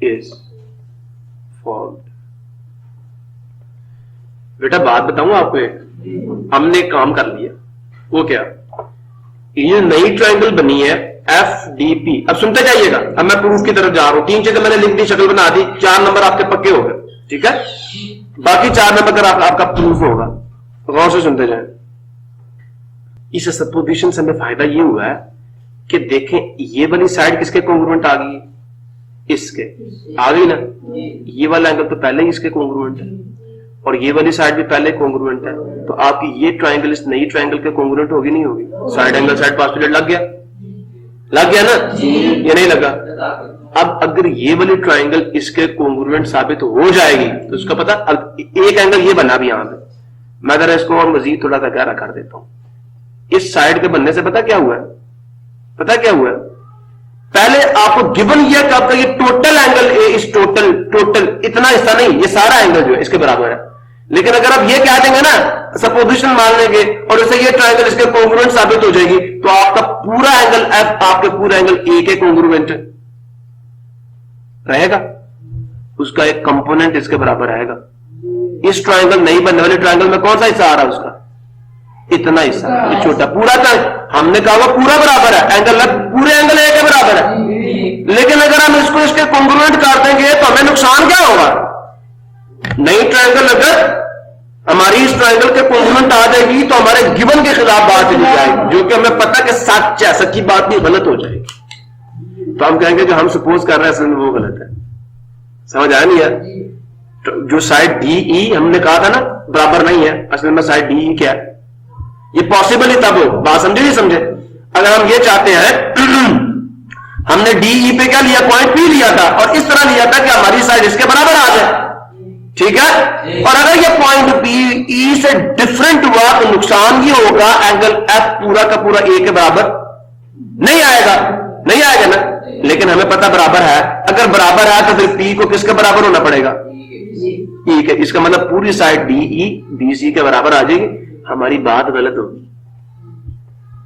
इज फॉर्म्ड। बेटा बात बताऊं आपको, एक हमने काम कर लिया, वो क्या, ये नई ट्रायंगल बनी है FDP। अब सुनते जाइएगा, अब मैं प्रूफ की तरफ जा रहा हूं। 3 चीजें मैंने लिख दी, शक्ल बना दी, 4 नंबर आपके पक्के हो गए, ठीक है। बाकी 4 नंबर आपका प्रूफ होगा, गौर से सुनते जाए। इस सपोजिशन से हमें फायदा ये हुआ है कि देखें ये वाली साइड किसके कॉन्ग्रुएंट आ गई, इसके आ गई ना। ये वाला एंगल तो पहले ही इसके कॉन्ग्रुएंट है, और ये वाली साइड भी पहले कॉन्ग्रुएंट है, तो आपकी ये ट्रायंगल इस नई ट्रायंगल के कॉन्ग्रुएंट होगी नहीं होगी? साइड एंगल साइड पास्टुलेट लग गया ना, ये नहीं लगा। अब अगर ये वाली ट्रायंगल इसके कॉन्ग्रुएंट साबित हो जाएगी तो उसका पता, अब एक एंगल ये बना भी यहां पे, मैं जरा इसको और मजीद थोड़ा सा गहरा कर देता हूं। इस साइड के बनने से पता क्या हुआ है, पहले आपको गिवन ये कि आपका ये टोटल एंगल इस टोटल इतना हिस्सा नहीं, ये सारा एंगल जो है इसके बराबर है। लेकिन अगर आप ये कह देंगे ना, सपोजिशन मान लेंगे और इससे ये ट्रायंगल इसके कॉन्ग्रुएंट साबित हो जाएगी, तो आपका पूरा एंगल F आपके पूरा एंगल A के कॉन्ग्रुएंट रहेगा, उसका एक कंपोनेंट इसके बराबर आएगा। इस ट्रायंगल नहीं बनने वाले ट्रायंगल में कौन सा हिस्सा आ रहा है उसका, इतना हिस्सा, ये छोटा पूरा का, हमने कहा वो पूरा बराबर है, एंगल पूरे एंगल A के बराबर है। लेकिन अगर हम इसको इसके कॉन्ग्रुएंट कर देंगे तो हमें नुकसान क्या होगा? नई ट्रायंगल अगर हमारी इस ट्रायंगल के कॉन्ग्रुएंट आ जाएगी तो हमारे गिवन के खिलाफ बात चली जाएगी, जो कि हमें पता कि सच है, सच्ची बात नहीं, गलत हो जाएगी। तो हम कहेंगे जो हम सपोज कर रहे हैं असल में वो गलत है। समझ आया नहीं यार? जो साइड DE हमने कहा था ना बराबर नहीं है, असल में साइड DE क्या है, ये पॉसिबल ही तब हो, बात समझे नहीं समझे? अगर हम ये चाहते हैं हमने DE पे क्या लिया, पॉइंट P लिया था, और इस तरह लिया था कि हमारी साइड इसके बराबर आ जाए, ठीक है। और अगर ये पॉइंट PE से डिफरेंट हुआ तो नुकसान ये होगा, एंगल F पूरा का पूरा A के बराबर नहीं आएगा ना। लेकिन हमें पता बराबर है, अगर बराबर है तो फिर P को किसके बराबर होना पड़ेगा, E के। इसका मतलब पूरी साइड DE BC के बराबर आ जाएगी, हमारी बात गलत होगी।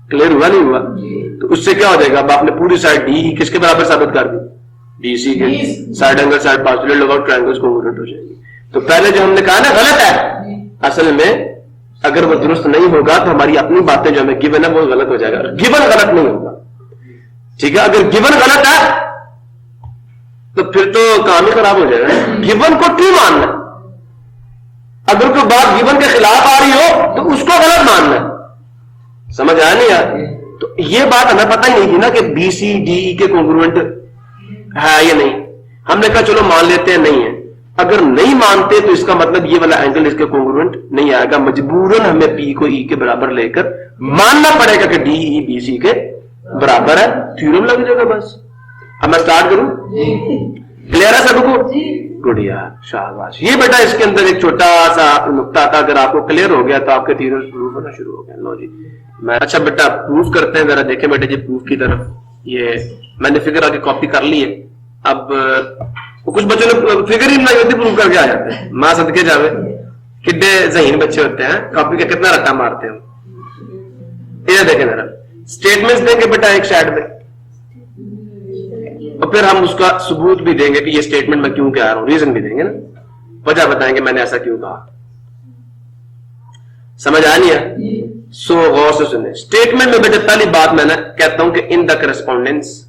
क्लियर हुआ नहीं हुआ? तो उससे क्या हो जाएगा, अब आपने पूरी साइड DE किसके बराबर साबित कर दी, BC के। साइड एंगल साइड पास्टुलेट लगाओ, ट्रायंगल्स कॉन्ग्रुएंट हो जाएगी। तो पहले जो हमने कहा ना गलत है, असल में अगर वो दुरुस्त नहीं होगा तो हमारी अपनी बातें जो हमें गिवन है वो गलत हो जाएगा। गिवन गलत नहीं होगा, ठीक है। अगर गिवन गलत है तो फिर तो काम ही खराब हो जाएगा। गिवन को ट्रू मानना, अगर कोई बात गिवन के खिलाफ आ रही हो तो उसको गलत मानना। समझ आया नहीं यार? तो ये बात हमें पता ही नहीं थी ना कि BC DE के कॉन्ग्रुएंट है या नहीं। हमने कहा चलो मान लेते हैं नहीं है। अगर नहीं मानते तो इसका मतलब ये वाला एंगल इसके कॉन्ग्रुएंट नहीं आएगा, मजबूरन हमें P को E के बराबर लेकर मानना पड़ेगा कि DE BC के बराबर है, थ्योरम लग जाएगा बस। अब मैं स्टार्ट करूं? क्लियर है सबको? गुड़िया, शाबाश। ये बेटा इसके अंदर एक छोटा सा नुक्ता था, अगर आपको क्लियर हो गया तो आपके थ्योरम प्रूफ होना शुरू हो गया। लो जी, मैं अच्छा बेटा प्रूफ करते हैं, जरा देखें बेटा जी प्रूफ की तरफ। ये मैंने फिगर आगे कॉपी कर ली है। अब कुछ बच्चों ने फिगर ही नहीं होती, प्रूफ करके आ जाते हैं। मां सदके जावे, कितने ज़हीन बच्चे होते हैं, कॉपी का कितना रट्टा मारते हैं। ये देखें जरा, स्टेटमेंट्स देंगे बेटा एक साइड में, और फिर हम उसका सबूत भी देंगे कि ये स्टेटमेंट मैं क्यों कह रहा हूं, रीजन भी देंगे ना, वजह बताएंगे मैंने ऐसा क्यों कहा। समझ आ नहीं है? सो गौर से सुने। स्टेटमेंट में बेटा पहली बात मैंने कहता हूं कि in the correspondence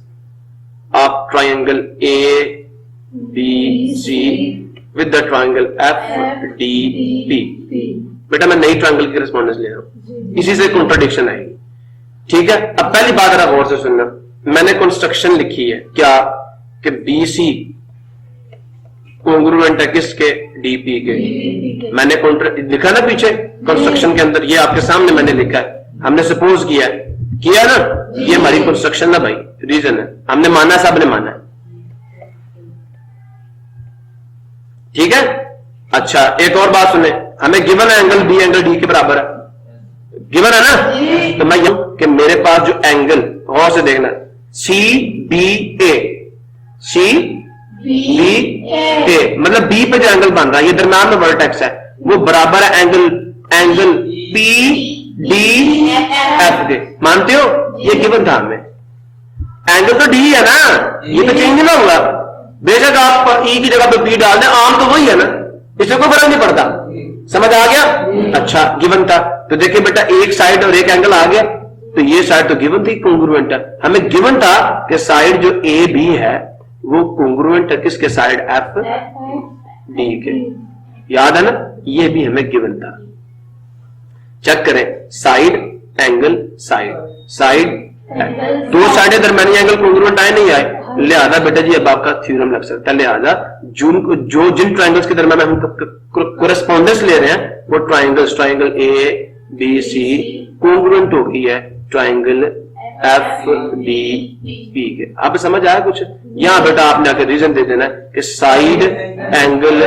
of triangle B C with the triangle F D P. बेटा मैं नई ट्राइंगल की रिस्पॉन्डेंस ले रहा हूं, इसी से कॉन्ट्रडिक्शन आएगी। ठीक है, अब पहली बात जरा गौर से सुनना, मैंने कंस्ट्रक्शन लिखी है क्या कि बी सी कॉन्ग्रुएंट है किसके, डीपी के। मैंने लिखा ना पीछे कंस्ट्रक्शन के अंदर, ये आपके सामने मैंने लिखा है, हमने सपोज किया ना, ये हमारी कंस्ट्रक्शन ना भाई, रीजन है, हमने माना, सब ने माना है। ठीक है, अच्छा एक और बात सुने, हमें गिवन है एंगल बी एंगल डी के बराबर है, गिवन है ना, तो मैं यू कि मेरे पास जो एंगल, गौर से देखना, सी बी ए, सी बी ए, मतलब बी पे जो एंगल बन रहा है, ये दरम्यान में वर्टेक्स है, वो बराबर है एंगल पी डी एफ के। मानते हो, ये गिवन था हमें, एंगल तो डी है ना, ये तो चेंज ना हुआ, बेशक आप ई की जगह पे पी डाल दें, आम तो वही है ना, इससे कोई फर्क नहीं पड़ता। समझ आ गया? अच्छा गिवन था, तो देखिए बेटा एक साइड और एक एंगल आ गया, तो ये साइड तो गिवन थी, कॉन्ग्रुएंट है। हमें गिवन था कि साइड जो ए बी है वो कॉन्ग्रुएंट है किसके, साइड एफ डी के। याद है ना, ये भी हमें गिवन था। चेक करें, साइड एंगल साइड दो साइडें दरमियानी एंगल कॉन्ग्रुएंट आए नहीं आए, लिहाजा बेटा जी अब आपका थ्योरम लग सकता है। लिहाजा जिन ट्राइंगल्स के दरमियान हम कोरेस्पोंडेंस ले रहे हैं वो triangle A B C congruent हो गई है ट्राइंगल एफ डी पी के। अब समझ आया कुछ? यहां बेटा आपने आके रीजन दे देना कि साइड एंगल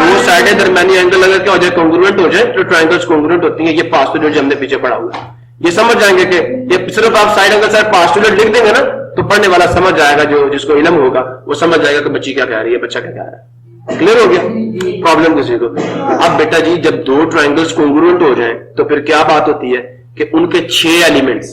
दो साइडें दरमियानी एंगल अगर क्या हो जाए, कॉन्ग्रुएंट हो जाए, तो ट्राइंगल्स कॉन्ग्रुएंट होती है। ये पास्टुलेट जो हमने पीछे पढ़ा हुआ है, ये समझ जाएंगे कि ये सिर्फ आप साइड एंगल साइड पास्टुलेट लिख देंगे ना, तो पढ़ने वाला समझ जाएगा, जो जिसको इल्म होगा वो समझ जाएगा कि बच्ची क्या कह रही है, बच्चा क्या कह रहा है। क्लियर हो गया? प्रॉब्लम किसी को? अब बेटा जी जब दो ट्राइंगल्स कॉन्ग्रुएंट हो जाएं तो फिर क्या बात होती है कि उनके 6 एलिमेंट्स,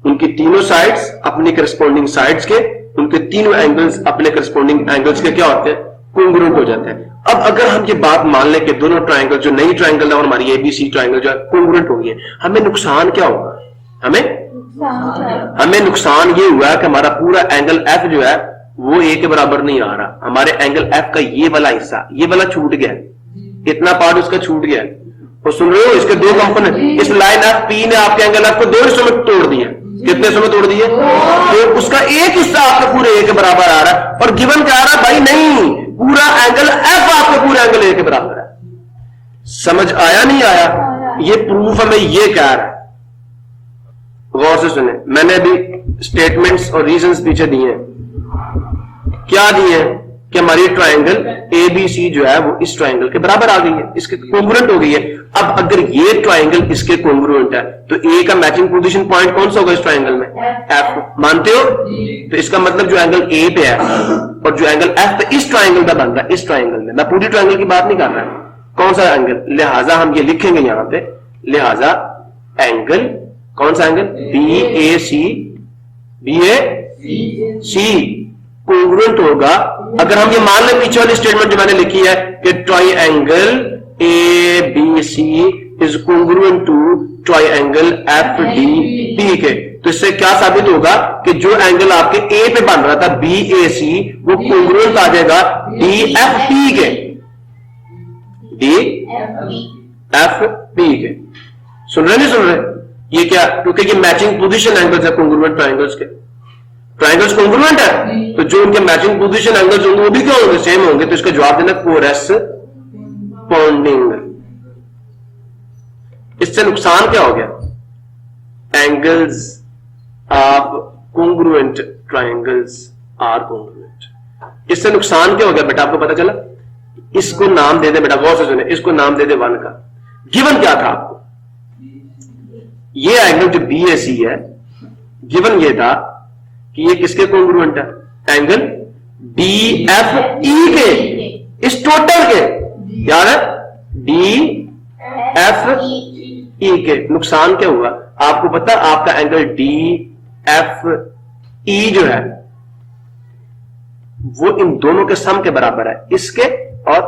उनकी तीनों साइड्स अपनी करस्पॉन्डिंग साइड्स के, उनके तीनों एंगल्स अपने करस्पॉन्डिंग एंगल्स के क्या होते हैं, कॉन्ग्रुएंट हो जाते हैं। अब अगर हम ये बात मान लें कि दोनों ट्राइंगल, जो नई ट्राइंगल है और हमारी एबीसी ट्राइंगल जो है कॉन्ग्रुएंट हो गई है, हमें नुकसान क्या होगा? हमें नुकसान ये हुआ कि हमारा पूरा एंगल एफ जो है वो ए के बराबर नहीं आ रहा। हमारे एंगल एफ का ये वाला हिस्सा, ये वाला छूट गया, इतना पार्ट उसका छूट गया। तो सुन रहे हो, इसके दो कंपोनेंट, इस लाइन एफ पी ने आपके एंगल एफ को 2 हिस्सों में तोड़ दिया। कितने हिस्सों में तोड़ दिए? तो उसका एक हिस्सा आपके पूरे ए के बराबर आ रहा है, और गिवन क्या आ रहा है भाई, नहीं, पूरा एंगल एफ आपके पूरे एंगल ए के बराबर है। समझ आया नहीं आया? ये प्रूफ हमें ये कह रहा है। गौर से सुने, मैंने अभी स्टेटमेंट्स और रीजंस पीछे दिए हैं। क्या दिए हैं कि हमारी ट्राइंगल ए बी सी जो है वो इस ट्राइंगल के बराबर आ गई है, इसके कॉन्ग्रुएंट हो गई है। अब अगर ये ट्राइंगल इसके कॉन्ग्रुएंट है तो ए का मैचिंग पोजीशन पॉइंट कौन सा होगा इस ट्राइंगल में? एफ। मानते हो? तो इसका मतलब जो एंगल ए पे है और जो एंगल एफ पे इस ट्राइंगल का बन रहा है, इस ट्राइंगल में, मैं पूरी ट्राइंगल की बात नहीं कर रहा, कौन सा एंगल, लिहाजा हम ये लिखेंगे यहां पे, लिहाजा एंगल, कौन सा एंगल, बी ए सी कॉन्ग्रुएंट होगा। अगर हम ये मान लें पीछे वाली स्टेटमेंट जो मैंने लिखी है कि triangle A B C is congruent to triangle F D P के, तो इससे क्या साबित होगा कि जो एंगल आपके ए पे बन रहा था बी ए सी, वो कॉन्ग्रुएंट आ जाएगा डी एफ पी के, डी एफ पी के। सुन रहे नहीं सुन रहे? ये क्या, क्योंकि ये मैचिंग पोजीशन एंगल्स है कॉन्ग्रुएंट ट्राइंगल्स के, ट्राइंगल्स कॉन्ग्रुएंट है, तो जो उनके मैचिंग पोजीशन एंगल्स होंगे वो भी क्या होंगे, सेम होंगे। तो इसका जवाब देना कोरेस्पोंडिंग। इससे नुकसान क्या हो गया? Angles of congruent triangles are congruent. इससे नुकसान क्या हो गया बेटा, आपको पता चला? इसको नाम दे दे बेटा, गौर से सुने, इसको नाम दे दे 1 का। गिवन क्या था आपको? ये एंगल जो बी ए सी है, गिवन ये था कि ये किसके कॉन्ग्रुएंट है, एंगल डी एफ ई के, इस टोटल के, याद है, डी एफ ई के। नुकसान क्या हुआ आपको पता? आपका एंगल डी एफ ई जो है वो इन दोनों के सम के बराबर है, इसके, और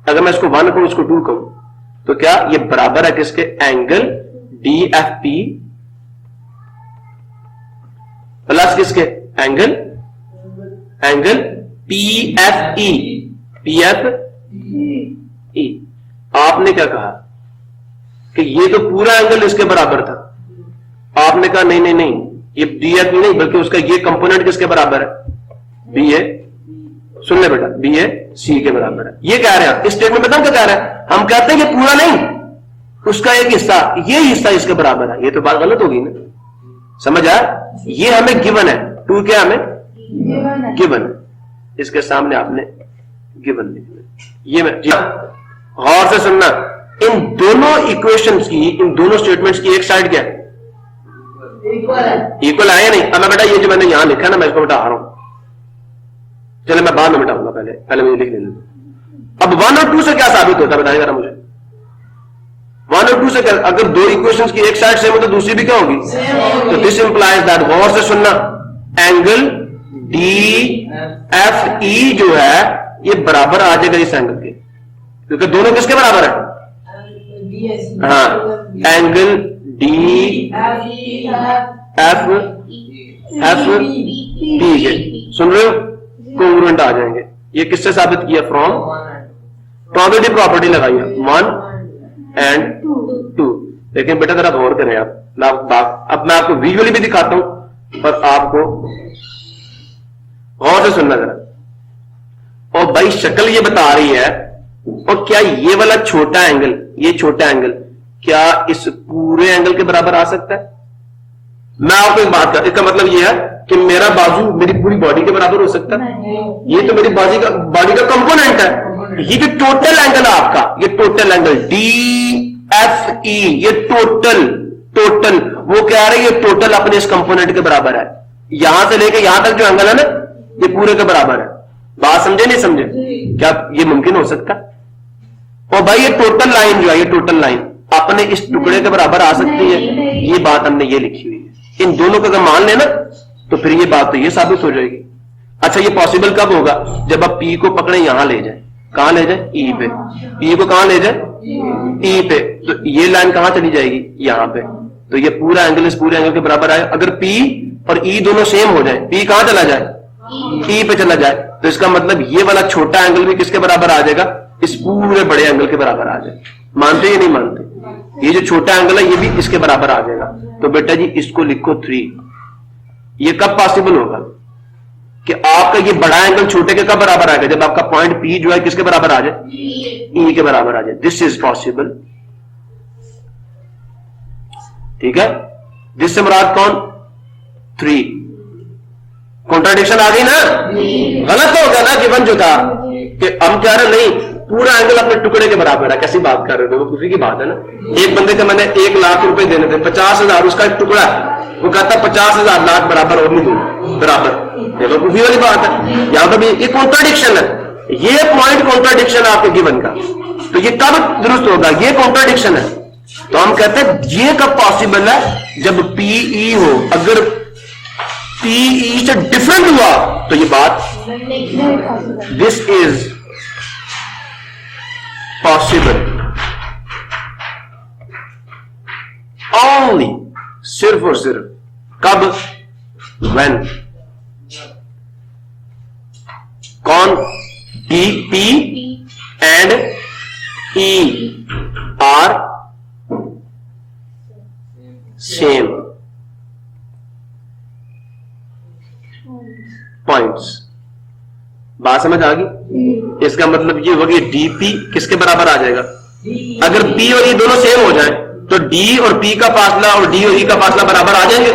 अगर मैं इसको 1 कहूं, इसको 2 कहूं, तो क्या ये बराबर है किसके? Angle D F P plus किसके? Angle PFE, PFE। आपने क्या कहा कि ये तो पूरा एंगल इसके बराबर था, आपने कहा नहीं नहीं नहीं, ये DFE नहीं बल्कि उसका ये कंपोनेंट किसके बराबर है, BA, सुन ले बेटा, BA C के बराबर है। ये कह रहे हैं इस स्टेटमेंट में, क्या कह रहे हैं, हम कहते हैं कि पूरा नहीं, उसका एक हिस्सा, ये हिस्सा इसके बराबर है। ये तो बात गलत होगी ना, समझ आया? ये हमें गिवन है, टू क्या हमें गिवन है, इसके सामने आपने गिवन लिखना। ये मैं गौर से सुनना, इन दोनों इक्वेशंस की, इन दोनों स्टेटमेंट्स की एक साइड क्या है, इक्वल है या नहीं? अब मैं बेटा ये जो मैंने यहां लिखा है ना, मैं इसको मिटा रहा हूं, चले मैं बाद में मिटाऊंगा, पहले मुझे लिख लेने दो। अब 1 और 2 से क्या साबित होता है बताइए जरा मुझे। 1 और 2 से क्या, अगर दो इक्वेशंस की एक साइड सेम हो तो दूसरी भी क्या होगी, तो दिस इंप्लाइज दैट, गौर से सुनना, एंगल DFE जो है ये बराबर आ जाएगा इस एंगल के, क्योंकि दोनों किसके बराबर है, हाँ, एंगल DFP के, सुन रहे हो, कॉन्ग्रुएंट आ जाएंगे। ये किससे साबित किया, फ्रॉम प्रोबेबिलिटी प्रॉपर्टी लगाई है 1 and 2। लेकिन बेटा जरा गौर करें आप, अब मैं आपको विजुअली भी दिखाता हूं और आपको गौर से सुनना जरा। और भाई शक्ल ये बता रही है, और क्या ये वाला छोटा एंगल, ये छोटा एंगल क्या इस पूरे एंगल के बराबर आ सकता है? मैं आपको एक बात कर, इसका मतलब ये है कि मेरा बाजू मेरी पूरी बॉडी के बराबर हो सकता है? ये तो मेरी बॉडी का कंपोनेंट है। ये जो टोटल एंगल है आपका, ये टोटल एंगल DFE, ये टोटल वो कह रहे हैं ये टोटल अपने इस कंपोनेंट के बराबर है। यहां से लेके यहां तक जो एंगल है ना, ये पूरे के बराबर है। बात समझे नहीं समझे? क्या ये मुमकिन हो सकता? और भाई ये टोटल लाइन जो है, ये टोटल लाइन अपने इस टुकड़े के बराबर आ सकती है। ये बात हमने ये लिखी हुई है। इन दोनों को अगर मान लेना तो फिर ये बात तो ये साबित हो जाएगी। अच्छा, ये पॉसिबल कब होगा? जब आप P को पकड़े यहां ले जाए, कहां ले जाए, E पे। P को कहां ले जाए, E पे, तो ये लाइन कहां चली जाएगी, यहां पे। तो ये पूरा एंगल इस पूरे एंगल के बराबर आए। अगर P और E दोनों सेम हो जाए, P कहां चला जाए, E पे चला जाए, तो इसका मतलब ये वाला छोटा एंगल भी किसके बराबर आ जाएगा, इस पूरे बड़े एंगल के बराबर आ जाए। मानते या नहीं मानते? ये जो छोटा एंगल है ये भी इसके बराबर आ जाएगा। तो बेटा जी इसको लिखो 3। ये कब पॉसिबल होगा कि आपका ये बड़ा एंगल छोटे के कब बराबर आएगा? जब आपका पॉइंट P जो है किसके बराबर आ जाए, E के बराबर आ जाए। This is possible. ठीक है, दिस से मुराद कौन, 3। कॉन्ट्राडिक्शन आ गई ना, गलत हो गया ना गिवन जो था कि हम कह रहे नहीं पूरा एंगल अपने टुकड़े के बराबर है। कैसी बात कर रहे थे, वो खुशी की बात है ना। एक बंदे को मैंने 1 लाख रुपए देने थे, 50,000 उसका एक टुकड़ा है, वो कहता 50,000 लाख बराबर और नहीं दूंगा बराबर। देखो खुशी वाली बात है। यहां पर भी ये कॉन्ट्राडिक्शन है, ये पॉइंट कॉन्ट्राडिक्शन है आपके गिवन का। तो ये कब दुरुस्त होगा, ये कॉन्ट्राडिक्शन है। तो हम कहते हैं ये कब पॉसिबल है, जब PE हो। अगर PE से डिफरेंट हुआ तो ये बात, दिस इज पॉसिबल ओनली, सिर्फ और सिर्फ कब, व्हेन कौन, P and E are same points. बात समझ आ गई? इसका मतलब ये होगी DP किसके बराबर आ जाएगा? अगर P और E दोनों सेम हो जाए तो D और P का फासला और D और E का फासला बराबर आ जाएंगे।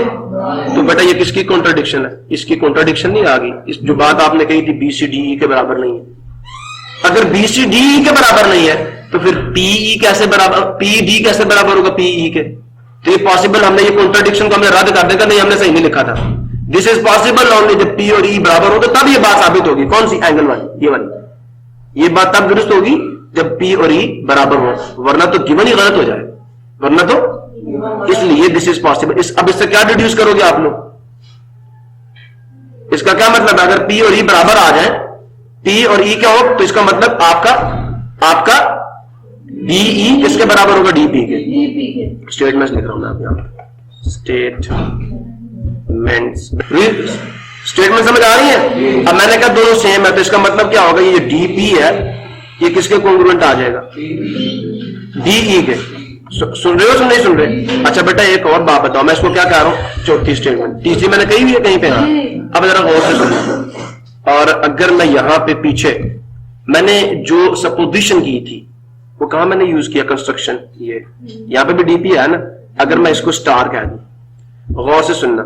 तो बेटा ये किसकी कॉन्ट्राडिक्शन है? इसकी कॉन्ट्राडिक्शन नहीं आ गई। इस जो बात आपने कही थी BCDE के बराबर नहीं है। अगर BCDE के बराबर नहीं है तो फिर PE कैसे बराबर, PD कैसे बराबर होगा PE के? तो ये पॉसिबल, हमने ये कॉन्ट्राडिक्शन को हमने रद्द कर देगा, नहीं हमने सही नहीं लिखा था। दिस इज पॉसिबल ओनली जब P और E बराबर हो, तो तब ये बात साबित होगी। कौन सी, एंगल वाली, ये वाली। ये बात तब दुरुस्त होगी जब P और E बराबर हो, वरना तो गिवन ही गलत हो जाए, वरना तो। इसलिए दिस इज पॉसिबल। अब इससे क्या डिड्यूस करोगे आप लोग? इसका क्या मतलब है? अगर P और E बराबर आ जाए, P और E क्या हो, तो इसका मतलब आपका DE किसके बराबर होगा, DP के। स्टेटमेंट्स लिख रहा हूं मैं आप यहां, स्टेटमेंट्स। स्टेटमेंट समझ आ रही है? अब मैंने कहा दोनों सेम है, तो इसका मतलब क्या होगा, ये डीपी है ये किसके कॉन्ग्रुएंट आ जाएगा, डीई के। सुन रहे हो सुन नहीं सुन रहे? अच्छा बेटा एक और बात बताओ, मैं इसको क्या कह रहा हूं, चौथी स्टेटमेंट, तीसरी मैंने कही भी है कहीं पे, हाँ। अब जरा गौर से सुनो, और अगर मैं यहां पे पीछे मैंने जो सपोजिशन की थी वो कहां मैंने यूज किया, कंस्ट्रक्शन, ये यहां पे भी डीपी है ना, अगर मैं इसको स्टार कह दूं, गौर से सुनना,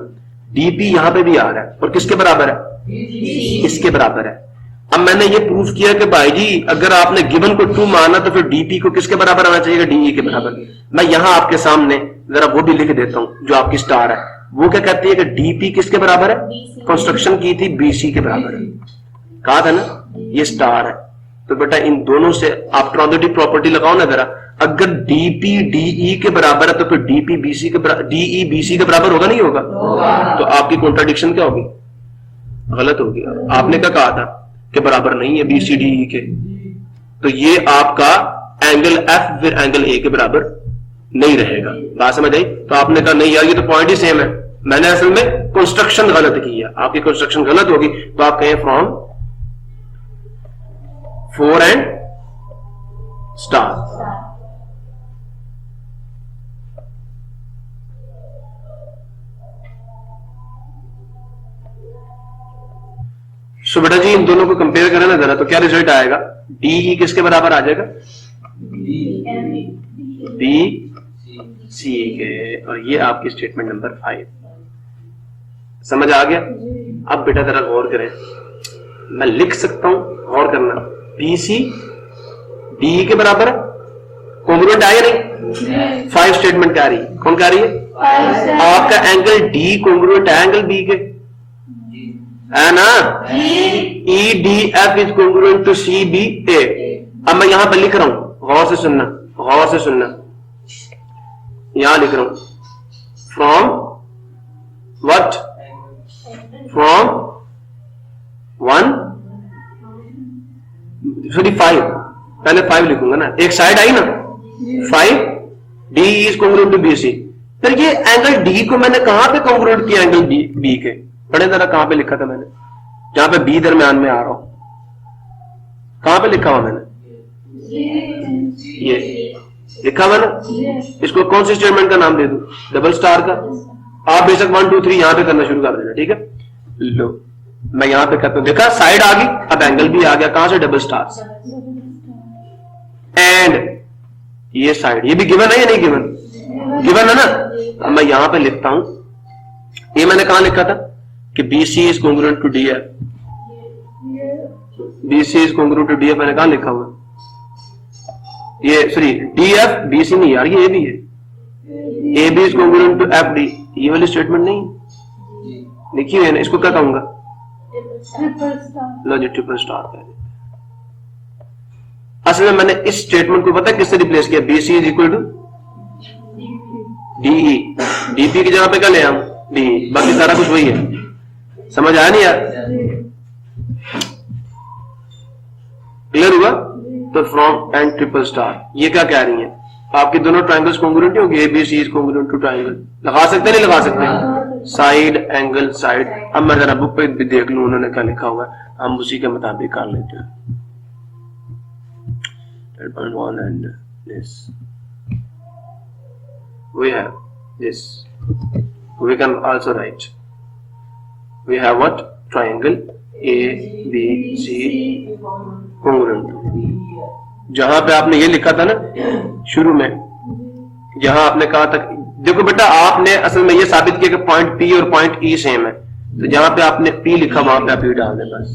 डीपी यहां पे भी आ रहा है और किसके बराबर है, इसके बराबर है। अब मैंने ये प्रूफ किया कि भाई जी अगर आपने गिवन को ट्रू माना तो फिर डीपी को किसके बराबर आना चाहिए, डीई के बराबर। मैं यहां आपके सामने जरा वो भी लिख देता हूं जो आपकी स्टार है, वो क्या कहती है कि डीपी किसके बराबर है, कंस्ट्रक्शन की थी बीसी के बराबर है, कहा था ना, ये स्टार है। तो बेटा इन दोनों से आप ट्रांजिटिव प्रॉपर्टी लगाओ ना जरा, अगर डीपी डीई के बराबर है तो फिर डीपी बीसी के बराबर, डीई बीसी के बराबर होगा नहीं होगा, तो आपकी कॉन्ट्राडिक्शन क्या होगी, गलत होगी। आपने क्या कहा था कि बराबर नहीं है बीसीडीई के, तो ये आपका एंगल एफ फिर एंगल ए के बराबर नहीं रहेगा, बात समझ आई? तो आपने कहा नहीं यार ये तो पॉइंट ही सेम है, मैंने असल में कंस्ट्रक्शन गलत की है, आपकी कंस्ट्रक्शन गलत होगी, तो आप कहें फ्रॉम 4 एंड स्टार। सो बेटा जी इन दोनों को कंपेयर करें ना जरा, तो क्या रिजल्ट आएगा, डीई किसके बराबर आ जाएगा, बी सी के, और ये आपकी स्टेटमेंट नंबर 5। समझ आ गया? अब बेटा जरा गौर करें, मैं लिख सकता हूं, गौर करना, बी सी डीई के बराबर है, कॉन्ग्रुएंट है या नहीं, 5 स्टेटमेंट क्या रही है, कौन कह रही है, आपका एंगल डी कॉन्ग्रुएंट है एंगल बी के, है ना, E D F is congruent to C B A. अब मैं यहां पर लिख रहा हूं, गौर से सुनना, गौर से सुनना, यहां लिख रहा हूं फ्रॉम व्हाट, फ्रॉम 1 सॉरी 5, पहले 5 लिखूंगा ना, एक साइड आई ना 5, D is congruent to B C. फिर ये एंगल डी को मैंने कहां पे कॉन्ग्रुएंट किया, एंगल बी के, पढ़े जरा कहां पे लिखा था मैंने, जहां पे बी दरम्यान में आ रहा हूं, कहां पे लिखा हुआ मैंने, ये लिखा हुआ ना, इसको कौन सी स्टेटमेंट का नाम दे दूं, डबल स्टार का। आप बेशक 1 2 3 यहां पे करना शुरू कर देना, ठीक है। लो मैं यहां पे करता हूं, देखा साइड आ गई, अब एंगल भी आ गया, कहां से, डबल स्टार से, एंड ये साइड, ये भी गिवन है या नहीं गिवन, गिवन है ना। अब मैं यहां पे लिखता हूं, ये मैंने कहां लिखा था कि BC is congruent to DF, BC is congruent to DF मैंने कहां लिखा हुआ, ये सॉरी DF BC नहीं यार, ये AB है, AB is congruent to FD, ये वाली स्टेटमेंट नहीं लिखी हुई है ना, इसको क्या कहूंगा, लो जी ट्रिपल स्टार कह देते। असल में मैंने इस स्टेटमेंट को पता है किससे रिप्लेस किया, BC is equal to DE, DP की जगह पे क्या ले आऊं, DE, बाकी सारा कुछ वही है। समझ आया नहीं यार, क्लियर हुआ? तो फ्रॉम एंड ट्रिपल स्टार, ये क्या कह रही है, आपके दोनों ट्रायंगल्स कॉन्ग्रुएंट होंगे, ABC is congruent to triangle, लगा सकते नहीं लगा सकते, साइड एंगल साइड। अब मैं जरा बुक पे भी देख लूं उन्होंने क्या लिखा हुआ है, हम उसी के मुताबिक कर लेते हैं। 10.1 and this we have this, we can also write, we have what, triangle ABC congruent। जहां पे आपने ये लिखा था ना शुरू में, जहां आपने कहा था, देखो बेटा आपने असल में ये साबित किया कि पॉइंट P और पॉइंट E सेम है, तो जहां पे आपने P लिखा वहां पे आप E डाल दें, बस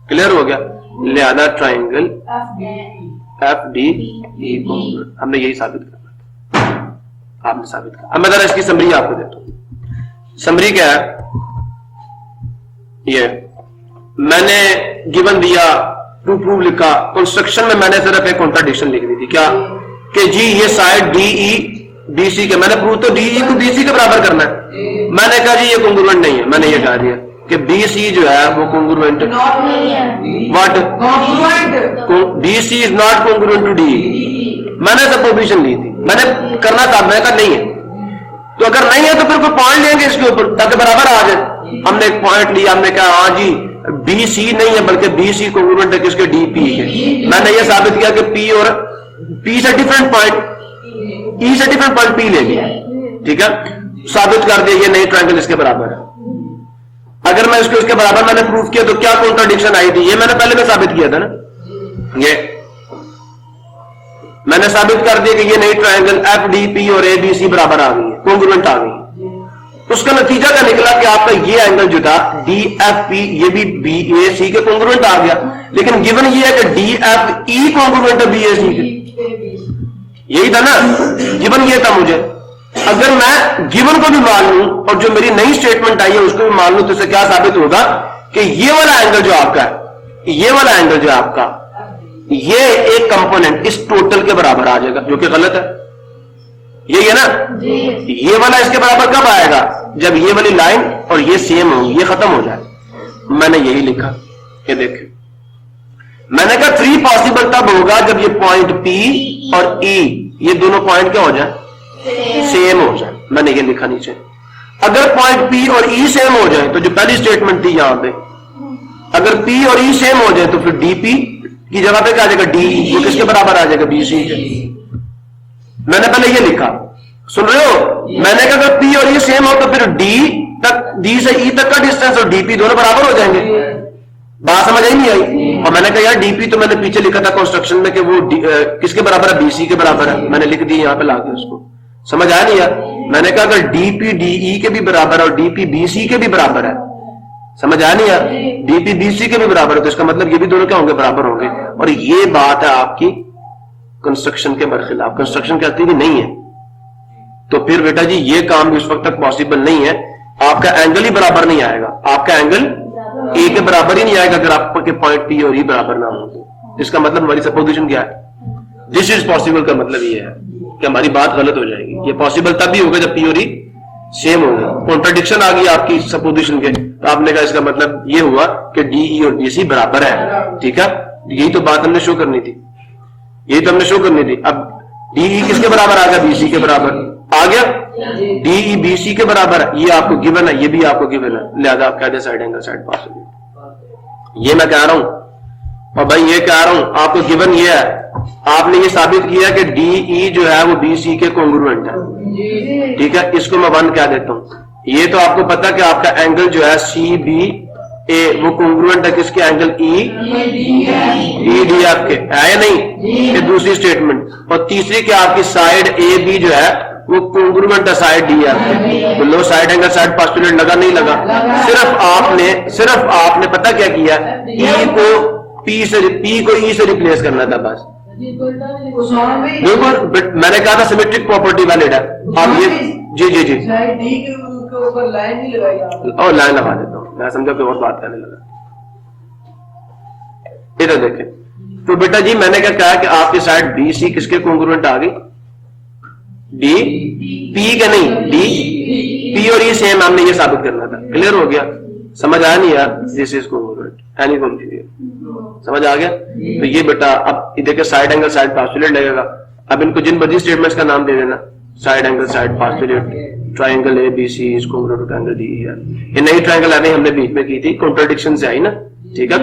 क्लियर हो गया। लिहाजा ट्राइंगल FDE कॉन्ग्रुएंट, हमने यही साबित करना, आपने साबित किया। अब मैं जरा इसकी समरी आपको देता हूं। समरी क्या है, ये मैंने गिवन दिया, टू प्रूव लिखा, कंस्ट्रक्शन में मैंने सिर्फ एक कॉन्ट्राडिक्शन लिख दी थी, क्या कि जी ये साइड DE BC के, मैंने प्रूव तो DE को BC के बराबर करना है, मैंने कहा जी ये कॉन्ग्रुएंट नहीं है, मैंने ये कहा दिया कि BC जो है वो congruent, what, BC is not congruent to DE, मैंने सपोजिशन ली थी, मैंने करना था, मैंने कहा नहीं है, तो अगर नहीं है तो फिर कोई पॉइंट लेंगे इसके ऊपर ताकि बराबर आ जाए, हमने एक पॉइंट लिया, हमने कहा हाँ जी बी सी नहीं है बल्कि बी सी कॉन्ग्रुएंट है किसके, डी पी के। मैंने ये साबित किया कि पी और पी से डिफरेंट पॉइंट, ई से डिफरेंट पॉइंट पी ले लिया, ठीक है, साबित कर दिया ये नई ट्रायंगल इसके बराबर है। अगर मैं इसको इसके बराबर मैंने प्रूफ किया तो क्या कॉन्ट्राडिक्शन आई थी, ये मैंने पहले में साबित किया था ना, ये मैंने साबित कर दिया कि ये नई ट्रायंगल एफ डी पी और ए बी सी बराबर आ गई है, कॉन्ग्रुएंट आ गई। उसका नतीजा क्या निकला कि आपका ये एंगल जो था डी एफ पी ये भी बी ए सी के कॉन्ग्रुएंट आ गया, लेकिन गिवन ये है कि डी एफ ई कॉन्ग्रुएंट है बी ए सी के, यही था ना गिवन, ये था मुझे। अगर मैं गिवन को भी मान लूं और जो मेरी नई स्टेटमेंट आई है उसको भी मान लूं तो इससे क्या साबित होगा कि ये वाला एंगल जो आपका है, ये वाला एंगल जो आपका, ये एक कंपोनेंट इस टोटल के बराबर आ जाएगा, जो कि गलत है। यही है ना, ये वाला इसके बराबर कब आएगा, जब ये वाली लाइन और ये सेम हो, ये खत्म हो जाए। मैंने यही लिखा, ये देखें, मैंने कहा 3 पॉसिबल तब होगा जब ये पॉइंट P और E ये दोनों पॉइंट क्या हो जाए, सेम हो जाए। मैंने ये लिखा नीचे, अगर पॉइंट P और E सेम हो जाए तो जो पहली स्टेटमेंट थी यहां पे, अगर P और E सेम हो जाए तो फिर DP की जगह पे क्या आ जाएगा, DE, वो किसके बराबर आ जाएगा, BC के। मैंने पहले ये लिखा, सुन रहे हो, मैंने कहा अगर P और E सेम हो तो फिर D से E तक का डिस्टेंस और DP दोनों बराबर हो जाएंगे। बात समझ आई नहीं आई? और मैंने कहा यार DP तो मैंने पीछे लिखा था कंस्ट्रक्शन में कि वो किसके बराबर है, BC के बराबर है, मैंने लिख दी यहां पे लाके, उसको समझ आया नहीं यार? मैंने कहा अगर DP DE के भी बराबर है और DP BC के भी बराबर है, समझ आया नहीं यार? DP BC के भी बराबर है तो इसका मतलब ये भी दोनों क्या होंगे, बराबर होंगे। और ये बात है आपकी कंस्ट्रक्शन के बरखिलाफ, कंस्ट्रक्शन कहती भी नहीं है। तो फिर बेटा जी ये काम भी उस वक्त तक पॉसिबल नहीं है, आपका एंगल ही बराबर नहीं आएगा, आपका एंगल ए के बराबर ही नहीं आएगा अगर आपके पॉइंट P और E बराबर ना हो तो। इसका मतलब हमारी सपोजिशन क्या है, दिस इज पॉसिबल का मतलब ये है कि हमारी बात गलत हो जाएगी। ये पॉसिबल तब भी होगा जब P और E सेम होगा। कॉन्ट्रडिक्शन आ गई आपकी सपोजिशन के, तो आपने कहा इसका मतलब ये हुआ कि DE और BC बराबर है, ठीक है, यही तो बात हमने शो करनी थी, यही तो हमने शो करनी थी। अब DE किसके बराबर आ गया, BC के बराबर आ गया, DE BC के बराबर है, ये आपको गिवन है, ये भी आपको गिवन है, लिहाजा आप कहते साइड एंगल साइड पॉसिबल। ये मैं कह रहा हूं, और भाई ये कह रहा हूं आपको गिवन ये है, आपने ये साबित किया कि DE जो है वो BC के कॉन्ग्रुएंट है, ठीक है, इसको मैं 1 कह देता हूं। ये तो आपको पता कि आपका एंगल जो है CBA वो कॉन्ग्रुएंट है किसके, एंगल EDF के, है या नहीं? ये दूसरी स्टेटमेंट। और तीसरी क्या, आपकी साइड AB जो है वो कॉन्ग्रुएंट है साइड DF के। तो लो साइड एंगल साइड पोस्टुलेट लगा नहीं लगा? सिर्फ आपने पता क्या किया, P को E से रिप्लेस करना था बस। बिल्कुल, मैंने कहा था सिमेट्रिक प्रॉपर्टी वैलिड है। आप ये जी ऊपर लाइन नहीं लगाई, और लाइन लगा देता हूं, मैं समझा कि और बात करने लगा। इधर देखें, तो बेटा जी मैंने क्या कहा कि आपकी साइड BC किसके कॉन्ग्रुएंट आ गई, D P के नहीं, D P और E सेम, हमने ये साबित करना था। क्लियर हो गया? समझ आया नहीं यार? This is congruent, any confusion? समझ आ गया? तो ये बेटा अब देखिए साइड एंगल साइड पोस्टुलेट लगेगा। अब इनको जिन बड़ी स्टेटमेंट्स का नाम दे देना, side angle side postulate, triangle ABC is congruent to triangle DE। ये नई ट्रायंगल हमने बीच में की थी, कॉन्ट्रडिक्शन से आई ना, ठीक है।